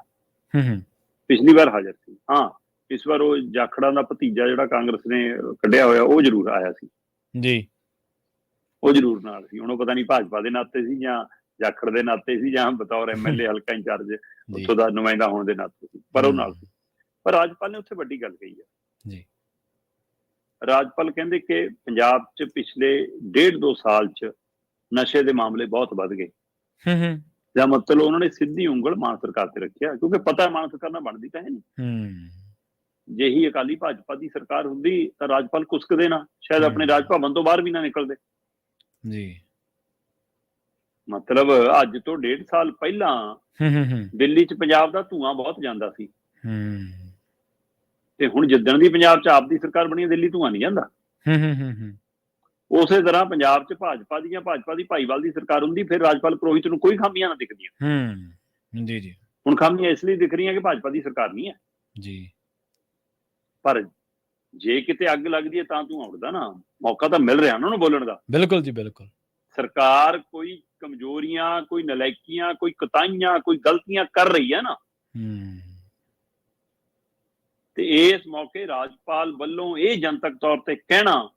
ਪਿਛਲੀ ਵਾਰ ਹਾਜ਼ਰ ਸੀ। ਹਾਂ, ਇਸ ਵਾਰ ਉਹ ਜਾਖੜਾਂ ਦਾ ਭਤੀਜਾ ਜਿਹੜਾ ਕਾਂਗਰਸ ਨੇ ਕੱਢਿਆ ਹੋਇਆ ਉਹ ਜ਼ਰੂਰ ਆਇਆ ਸੀ ਜੀ। ਉਹ ਜ਼ਰੂਰ ਨਾਲ ਸੀ। ਹੁਣ ਉਹ ਪਤਾ ਨਹੀਂ ਭਾਜਪਾ ਦੇ ਨਾਤੇ ਸੀ ਜਾਂ ਜਾਖੜ ਦੇ ਨਾਤੇ ਸੀ ਜਾਂ ਬਤੌਰ ਐਮਐਲਏ ਹਲਕਾ ਇੰਚਾਰਜ ਉੱਥੋਂ ਦਾ ਨੁਮਾਇੰਦਾ ਹੋਣ ਦੇ ਨਾਤੇ ਸੀ, ਪਰ ਉਹ ਨਾਲ ਸੀ। ਪਰ ਰਾਜਪਾਲ ਨੇ ਉੱਥੇ ਵੱਡੀ ਗੱਲ ਕਹੀ ਹੈ ਜੀ। ਰਾਜਪਾਲ ਕਹਿੰਦੇ ਕਿ ਪੰਜਾਬ 'ਚ ਪਿਛਲੇ 1.5-2 ਸਾਲ 'ਚ ਨਸ਼ੇ ਦੇ ਮਾਮਲੇ ਬਹੁਤ ਵੱਧ ਗਏ। ਜਾਂ ਮਤਲਬ ਉਹਨਾਂ ਨੇ ਸਿੱਧੀ ਉਂਗਲ ਮਾਨ ਸਰਕਾਰ ਤੇ ਰੱਖਿਆ, ਕਿਉਂਕਿ ਪਤਾ ਮਾਨ ਸਰਕਾਰ ਨਾਲ ਬਣਦੀ ਤਾਂ ਹੈ ਨਹੀਂ। ਜੇ ਹੀ ਅਕਾਲੀ ਭਾਜਪਾ ਦੀ ਸਰਕਾਰ ਹੁੰਦੀ ਤਾਂ ਰਾਜਪਾਲ ਕੁਸਕਦੇ ਨਾ, ਸ਼ਾਇਦ ਆਪਣੇ ਰਾਜ ਭਵਨ ਤੋਂ ਬਾਹਰ ਵੀ ਨਾ ਨਿਕਲਦੇ ਜੀ। ਮਤਲਬ ਅੱਜ ਤੋਂ 1.5 ਸਾਲ ਪਹਿਲਾਂ ਦਿੱਲੀ 'ਚ ਪੰਜਾਬ ਦਾ ਧੂੰਆਂ ਬਹੁਤ ਜਾਂਦਾ ਸੀ, ਤੇ ਹੁਣ ਜਿੱਦਣ ਦੀ ਪੰਜਾਬ 'ਚ ਆਪ ਦੀ ਸਰਕਾਰ ਬਣੀ ਦਿੱਲੀ ਧੂੰਆਂ ਨਹੀਂ ਜਾਂਦਾ। ਉਸੇ ਤਰ੍ਹਾਂ ਪੰਜਾਬ 'ਚ ਭਾਜਪਾ ਦੀ ਭਾਈਵਾਲ ਦੀ ਸਰਕਾਰ ਹੁੰਦੀ, ਫਿਰ ਰਾਜਪਾਲ ਪੁਰੋਹਿਤ ਨੂੰ ਕੋਈ ਖਾਮੀਆਂ ਨਾ ਦਿਖਦੀਆਂ ਜੀ। ਹੁਣ ਖਾਮੀਆਂ ਇਸ ਲਈ ਦਿਖ ਰਹੀਆਂ ਕਿ ਭਾਜਪਾ ਦੀ ਸਰਕਾਰ ਨਹੀਂ ਹੈ ਜੀ। ਪਰ ਜੇ ਕਿਤੇ ਅੱਗ ਲੱਗਦੀ ਹੈ ਤਾਂ ਧੂੰਆਂ ਉੱਡਦਾ ਨਾ, ਮੌਕਾ ਤਾਂ ਮਿਲ ਰਿਹਾ ਉਹਨਾਂ ਨੂੰ ਬੋਲਣ ਦਾ। ਬਿਲਕੁਲ ਜੀ, ਬਿਲਕੁਲ। ਸਰਕਾਰ ਕੋਈ ਕਮਜ਼ੋਰੀਆਂ, ਕੋਈ ਨਲਾਇਕੀਆਂ, ਕੋਈ ਕੁਤਾਹੀਆਂ, ਕੋਈ ਗਲਤੀਆਂ ਕਰ ਰਹੀ ਹੈ ਨਾ, ਤੇ ਇਸ ਮੌਕੇ ਰਾਜਪਾਲ ਵੱਲੋਂ ਇਹ ਜਨਤਕ ਤੌਰ ਤੇ ਕਹਿਣਾ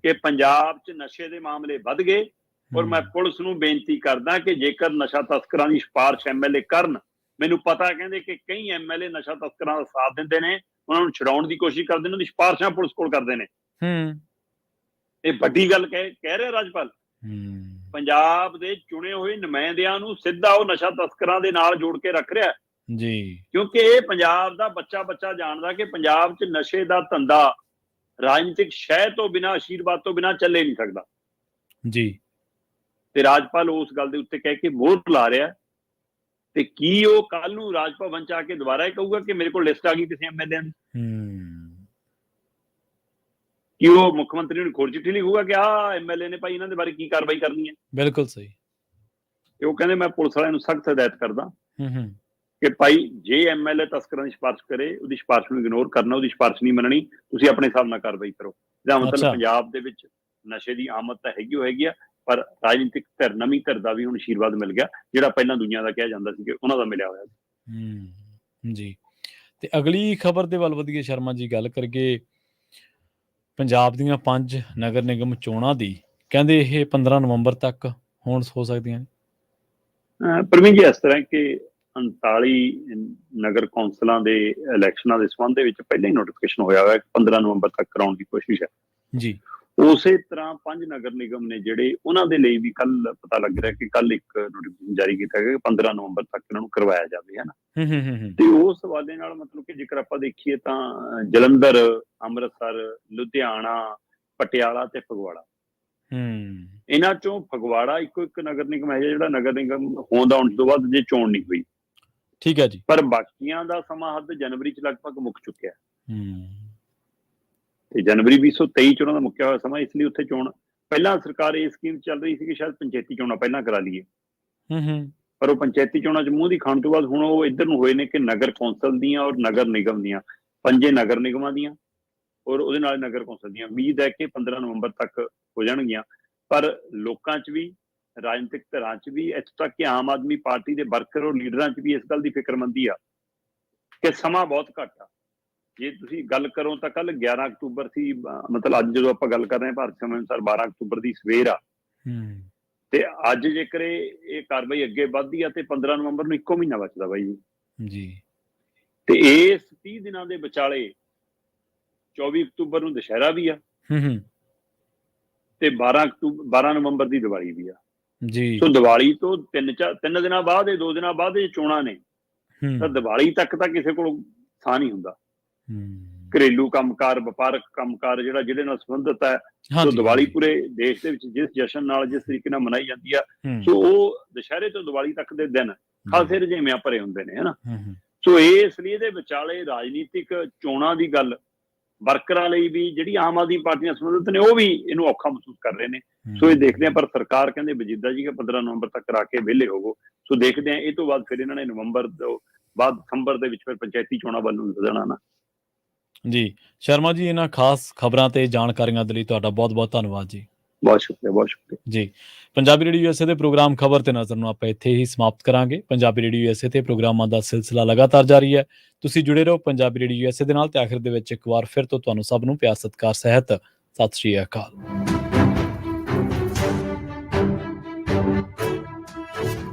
ਕਿ ਪੰਜਾਬ 'ਚ ਨਸ਼ੇ ਦੇ ਮਾਮਲੇ ਵੱਧ ਗਏ, ਔਰ ਮੈਂ ਪੁਲਿਸ ਨੂੰ ਬੇਨਤੀ ਕਰਦਾ ਕਿ ਜੇਕਰ ਨਸ਼ਾ ਤਸਕਰਾਂ ਦੀ ਸਿਫਾਰਿਸ਼ ਐਮਐਲਏ ਕਰਨ, ਮੈਨੂੰ ਪਤਾ ਕਹਿੰਦੇ ਕਿ ਕਈ ਐਮਐਲਏ ਨਸ਼ਾ ਤਸਕਰਾਂ ਦਾ ਸਾਥ ਦਿੰਦੇ ਨੇ, ਉਹਨਾਂ ਨੂੰ ਛਡਾਉਣ ਦੀ ਕੋਸ਼ਿਸ਼ ਕਰਦੇ ਨੇ, ਉਹਦੀ ਸਿਫਾਰਿਸ਼ਾਂ ਪੁਲਿਸ ਕੋਲ ਕਰਦੇ ਨੇ। ਇਹ ਵੱਡੀ ਗੱਲ ਕਹਿ ਰਿਹਾ ਰਾਜਪਾਲ। ਪੰਜਾਬ ਦੇ ਚੁਣੇ ਹੋਏ ਨੁਮਾਇੰਦਿਆਂ ਨੂੰ ਸਿੱਧਾ ਉਹ ਨਸ਼ਾ ਤਸਕਰਾਂ ਦੇ ਨਾਲ ਜੋੜ ਕੇ ਰੱਖ ਰਿਹਾ ਜੀ, ਕਿਉਂਕਿ ਇਹ ਪੰਜਾਬ ਦਾ ਬੱਚਾ ਜਾਣਦਾ ਕਿ ਪੰਜਾਬ 'ਚ ਨਸ਼ੇ ਦਾ ਧੰਦਾ ਰਾਜਨੀਤਿਕ ਸ਼ਹਿ ਤੋਂ ਬਿਨਾਂ, ਆਸ਼ੀਰਵਾਦ ਤੋਂ ਬਿਨਾਂ ਚੱਲੇ ਨਹੀਂ ਸਕਦਾ ਜੀ। ਤੇ ਰਾਜਪਾਲ ਉਸ ਗੱਲ ਦੇ ਉੱਤੇ ਕਹਿ ਕੇ ਮੋਹਰ ਲਾ ਰਿਹਾ, ਤੇ ਕੀ ਉਹ ਕੱਲ ਨੂੰ ਰਾਜ ਭਵਨ 'ਚ ਆ ਕੇ ਦੁਬਾਰਾ ਇਹ ਕਹੂਗਾ ਕਿ ਮੇਰੇ ਕੋਲ ਲਿਸਟ ਆ ਗਈ ਕਿਸੇ ਐਮਐਲਏ ਦੀ? ਕਿ ਉਹ ਮੁੱਖ ਮੰਤਰੀ ਨੂੰ ਖੋਰ ਚਿੱਠੀ ਲਿਖੂਗਾ ਕਿ ਆਹ ਐਮਐਲਏ ਨੇ ਭਾਈ, ਇਹਨਾਂ ਦੇ ਬਾਰੇ ਕੀ ਕਾਰਵਾਈ ਕਰਨੀ ਹੈ? ਬਿਲਕੁਲ ਸਹੀ। ਤੇ ਉਹ ਕਹਿੰਦੇ ਮੈਂ ਪੁਲਿਸ ਵਾਲਿਆਂ ਨੂੰ ਸਖਤ ਹਦਾਇਤ ਕਰਦਾ ਕਿ ਭਾਈ ਜੇ ਐਮਐਲਏ ਤਸਕਰਾਂ ਦੀ ਸਿਫਾਰਿਸ਼ ਕਰੇ, ਉਹਦੀ ਸਿਫਾਰਿਸ਼ ਨੂੰ ਇਗਨੋਰ ਕਰਨਾ, ਉਹਦੀ ਸਿਫਾਰਿਸ਼ ਨਹੀਂ ਮੰਨਣੀ, ਤੁਸੀਂ ਆਪਣੇ ਹਿਸਾਬ ਨਾਲ ਕਾਰਵਾਈ ਕਰੋ। ਇਹਦਾ ਮਤਲਬ ਪੰਜਾਬ ਦੇ ਵਿੱਚ ਨਸ਼ੇ ਦੀ ਆਮਦ ਤਾਂ ਹੈਗੀ ਆ, ਪਰ ਰਾਜਨੀਤਿਕ ਧਿਰ, ਨਵੀਂ ਧਿਰ ਦਾ ਵੀ ਹੁਣ ਆਸ਼ੀਰਵਾਦ ਮਿਲ ਗਿਆ, ਜਿਹੜਾ ਪਹਿਲਾਂ ਦੁਨੀਆ ਦਾ ਕਿਹਾ ਜਾਂਦਾ ਸੀ ਕਿ ਉਹਨਾਂ ਦਾ ਮਿਲਿਆ ਹੋਇਆ ਸੀ ਜੀ। ਤੇ ਅਗਲੀ ਖਬਰ ਦੇ ਵੱਲ ਵਧੀਏ ਸ਼ਰਮਾ ਜੀ, ਗੱਲ ਕਰੀਏ ਪੰਜਾਬ ਦੀਆਂ 5 ਨਗਰ ਨਿਗਮ ਚੋਣਾਂ ਦੀ। ਕਹਿੰਦੇ ਇਹ 15 ਨਵੰਬਰ ਤੱਕ ਹੋ ਸਕਦੀਆਂ ਨੇ। ਪ੍ਰਵੀਨ ਜੀ, ਇਸ ਤਰ੍ਹਾਂ ਕਿ 39 ਨਗਰ ਕੌਂਸਲਾਂ ਦੇ ਇਲੈਕਸ਼ਨਾਂ ਦੇ ਸੰਬੰਧ ਦੇ ਵਿੱਚ ਪਹਿਲਾਂ ਹੀ ਨੋਟੀਫਿਕੇਸ਼ਨ ਹੋਇਆ ਹੋਇਆ, 15 ਨਵੰਬਰ ਤੱਕ ਕਰਾਉਣ ਦੀ ਕੋਸ਼ਿਸ਼ ਹੈ ਜੀ। ਉਸੇ ਤਰ੍ਹਾਂ 5 ਨਗਰ ਨਿਗਮ ਨੇ ਜਿਹੜੇ, ਉਹਨਾਂ ਦੇ ਲਈ ਵੀ ਕੱਲ ਪਤਾ ਲੱਗ ਰਿਹਾ ਕਿ ਕੱਲ ਇੱਕ ਨੋਟੀਫਿਕੇਸ਼ਨ ਜਾਰੀ ਕੀਤਾ ਗਿਆ ਕਿ 15 ਨਵੰਬਰ ਤੱਕ ਇਹਨਾਂ ਨੂੰ ਕਰਵਾਇਆ ਜਾਵੇ, ਹੈ ਨਾ। ਤੇ ਉਸ ਹਵਾਲੇ ਨਾਲ ਮਤਲਬ ਕਿ ਜੇਕਰ ਆਪਾਂ ਦੇਖੀਏ ਤਾਂ ਜਲੰਧਰ, ਅੰਮ੍ਰਿਤਸਰ, ਲੁਧਿਆਣਾ, ਪਟਿਆਲਾ ਤੇ ਫਗਵਾੜਾ, ਇਹਨਾਂ ਚੋਂ ਫਗਵਾੜਾ ਇੱਕੋ ਇੱਕ ਨਗਰ ਨਿਗਮ ਹੈ ਜਿਹੜਾ ਨਗਰ ਨਿਗਮ ਹੋਂਦ ਆਉਣ ਤੋਂ ਬਾਅਦ ਜੇ ਚੋਣ ਨਹੀਂ ਹੋਈ, ਠੀਕ ਹੈ ਜੀ। ਪਰ ਬਾਕੀਆਂ ਦਾ ਸਮਾਂ ਹੱਦ ਜਨਵਰੀ 'ਚ ਲਗਭਗ ਮੁੱਕ ਚੁੱਕਿਆ, ਤੇ ਜਨਵਰੀ 2023 ਚ ਉਹਨਾਂ ਦਾ ਮੁੱਕਿਆ ਹੋਇਆ ਸਮਾਂ, ਇਸ ਲਈ ਉੱਥੇ ਚੋਣ ਪਹਿਲਾਂ ਸਰਕਾਰ ਇਹ ਸਕੀਮ ਚੱਲ ਰਹੀ ਸੀ ਕਿ ਸ਼ਾਇਦ ਪੰਚਾਇਤੀ ਚੋਣਾਂ ਪਹਿਲਾਂ ਕਰਾ ਲਈਏ, ਪਰ ਉਹ ਪੰਚਾਇਤੀ ਚੋਣਾਂ 'ਚ ਮੂੰਹ ਦੀ ਖਾਣ ਤੋਂ ਬਾਅਦ ਹੁਣ ਉਹ ਇੱਧਰ ਨੂੰ ਹੋਏ ਨੇ ਕਿ ਨਗਰ ਕੌਂਸਲ ਦੀਆਂ ਔਰ ਨਗਰ ਨਿਗਮ ਦੀਆਂ, 5 ਨਗਰ ਨਿਗਮਾਂ ਦੀਆਂ ਔਰ ਉਹਦੇ ਨਾਲ ਨਗਰ ਕੌਂਸਲ ਦੀਆਂ। ਉਮੀਦ ਹੈ ਕਿ 15 ਨਵੰਬਰ ਤੱਕ ਹੋ ਜਾਣਗੀਆਂ। ਪਰ ਲੋਕਾਂ 'ਚ ਵੀ, ਰਾਜਨੀਤਿਕ ਧਿਰਾਂ 'ਚ ਵੀ, ਇੱਥੋਂ ਤੱਕ ਕਿ ਆਮ ਆਦਮੀ ਪਾਰਟੀ ਦੇ ਵਰਕਰ ਔਰ ਲੀਡਰਾਂ 'ਚ ਵੀ ਇਸ ਗੱਲ ਦੀ ਫਿਕਰਮੰਦੀ ਆ ਕਿ ਸਮਾਂ ਬਹੁਤ ਘੱਟ ਆ। ਜੇ ਤੁਸੀਂ ਗੱਲ ਕਰੋ ਤਾਂ ਕੱਲ 11 ਅਕਤੂਬਰ ਸੀ, ਮਤਲਬ ਅੱਜ ਜਦੋਂ ਆਪਾਂ ਗੱਲ ਕਰ ਰਹੇ ਹਾਂ ਭਾਰਤ ਸਮੇਂ ਅਨੁਸਾਰ 12 ਅਕਤੂਬਰ ਦੀ ਸਵੇਰ ਆ, ਤੇ ਅੱਜ ਜੇਕਰ ਇਹ ਕਾਰਵਾਈ ਅੱਗੇ ਵੱਧਦੀ ਆ ਤੇ 15 ਨਵੰਬਰ ਨੂੰ ਇੱਕੋ ਮਹੀਨਾ ਬਚਦਾ ਬਾਈ ਜੀ। ਤੇ ਇਸ 30 ਦਿਨਾਂ ਦੇ ਵਿਚਾਲੇ 24 ਅਕਤੂਬਰ ਨੂੰ ਦੁਸ਼ਹਿਰਾ ਵੀ ਆ ਤੇ 12 ਨਵੰਬਰ ਦੀ ਦੀਵਾਲੀ ਵੀ ਆ ਜੀ। ਸੋ ਦੀਵਾਲੀ ਤੋਂ 3 ਦਿਨਾਂ ਬਾਅਦ, 2 ਦਿਨਾਂ ਬਾਅਦ ਇਹ ਚੋਣਾਂ ਨੇ, ਤਾਂ ਦੀਵਾਲੀ ਤੱਕ ਤਾਂ ਕਿਸੇ ਕੋਲ ਥਾਂ ਨਹੀਂ ਹੁੰਦਾ। ਘਰੇਲੂ ਕੰਮਕਾਰ, ਵਪਾਰਕ ਕੰਮਕਾਰ ਜਿਹੜਾ ਜਿਹਦੇ ਨਾਲ ਸੰਬੰਧਿਤ ਹੈ, ਸੋ ਦੀਵਾਲੀ ਪੂਰੇ ਦੇਸ਼ ਦੇ ਵਿੱਚ ਜਿਸ ਜਸ਼ਨ ਨਾਲ, ਜਿਸ ਤਰੀਕੇ ਨਾਲ ਮਨਾਈ ਜਾਂਦੀ ਆ, ਸੋ ਉਹ ਦੁਸ਼ਹਿਰੇ ਤੋਂ ਦੀਵਾਲੀ ਤੱਕ ਦੇ ਦਿਨ ਖਾਸੇ ਰੁਝੇਵਿਆਂ ਭਰੇ ਹੁੰਦੇ ਨੇ, ਹਨਾ। ਸੋ ਇਸ ਲਈ ਇਹਦੇ ਵਿਚਾਲੇ ਰਾਜਨੀਤਿਕ ਚੋਣਾਂ ਦੀ ਗੱਲ ਵਰਕਰਾਂ ਲਈ ਵੀ ਜਿਹੜੀ ਆਮ ਆਦਮੀ ਪਾਰਟੀ ਨਾਲ ਸੰਬੰਧਿਤ ਨੇ ਉਹ ਵੀ ਇਹਨੂੰ ਔਖਾ ਮਹਿਸੂਸ ਕਰ ਰਹੇ ਨੇ। ਸੋ ਇਹ ਦੇਖਦੇ ਆ, ਪਰ ਸਰਕਾਰ ਕਹਿੰਦੇ ਵਜੀਦਾ ਜੀ 15 ਨਵੰਬਰ ਤੱਕ ਕਰਾ ਕੇ ਵਿਹਲੇ ਹੋਵੋ। ਸੋ ਦੇਖਦੇ ਆ, ਇਹ ਤੋਂ ਬਾਅਦ ਫਿਰ ਇਹਨਾਂ ਨੇ ਨਵੰਬਰ ਤੋਂ ਬਾਅਦ ਦਸੰਬਰ ਦੇ ਵਿੱਚ ਫਿਰ ਪੰਚਾਇਤੀ ਚੋਣਾਂ ਵੱਲ ਨੂੰ ਜਾਣਾ ਨਾ। ਜੀ ਸ਼ਰਮਾ ਜੀ, ਇਹਨਾਂ ਖਾਸ ਖਬਰਾਂ ਤੇ ਜਾਣਕਾਰੀਆਂ ਦੇ ਲਈ ਤੁਹਾਡਾ ਬਹੁਤ ਬਹੁਤ ਧੰਨਵਾਦ ਜੀ। ਬਹੁਤ ਸ਼ੁਕਰੀਆ, ਬਹੁਤ ਸ਼ੁਕਰੀਆ ਜੀ। ਪੰਜਾਬੀ ਰੇਡੀਓ USA ਦੇ ਪ੍ਰੋਗਰਾਮ ਖਬਰ ਤੇ ਨਜ਼ਰ ਨੂੰ ਆਪਾਂ ਇੱਥੇ ਹੀ ਸਮਾਪਤ ਕਰਾਂਗੇ। ਪੰਜਾਬੀ ਰੇਡੀਓ USA ਤੇ ਪ੍ਰੋਗਰਾਮਾਂ ਦਾ ਸਿਲਸਿਲਾ ਲਗਾਤਾਰ ਜਾਰੀ ਹੈ। ਤੁਸੀਂ ਜੁੜੇ ਰਹੋ ਪੰਜਾਬੀ ਰੇਡੀਓ USA ਦੇ ਨਾਲ। ਤੇ ਆਖਿਰ ਦੇ ਵਿੱਚ ਇੱਕ ਵਾਰ ਫਿਰ ਤੋਂ ਤੁਹਾਨੂੰ ਸਭ ਨੂੰ ਪਿਆਰ ਸਤਿਕਾਰ ਸਹਿਤ ਸਤਿ ਸ਼੍ਰੀ ਅਕਾਲ।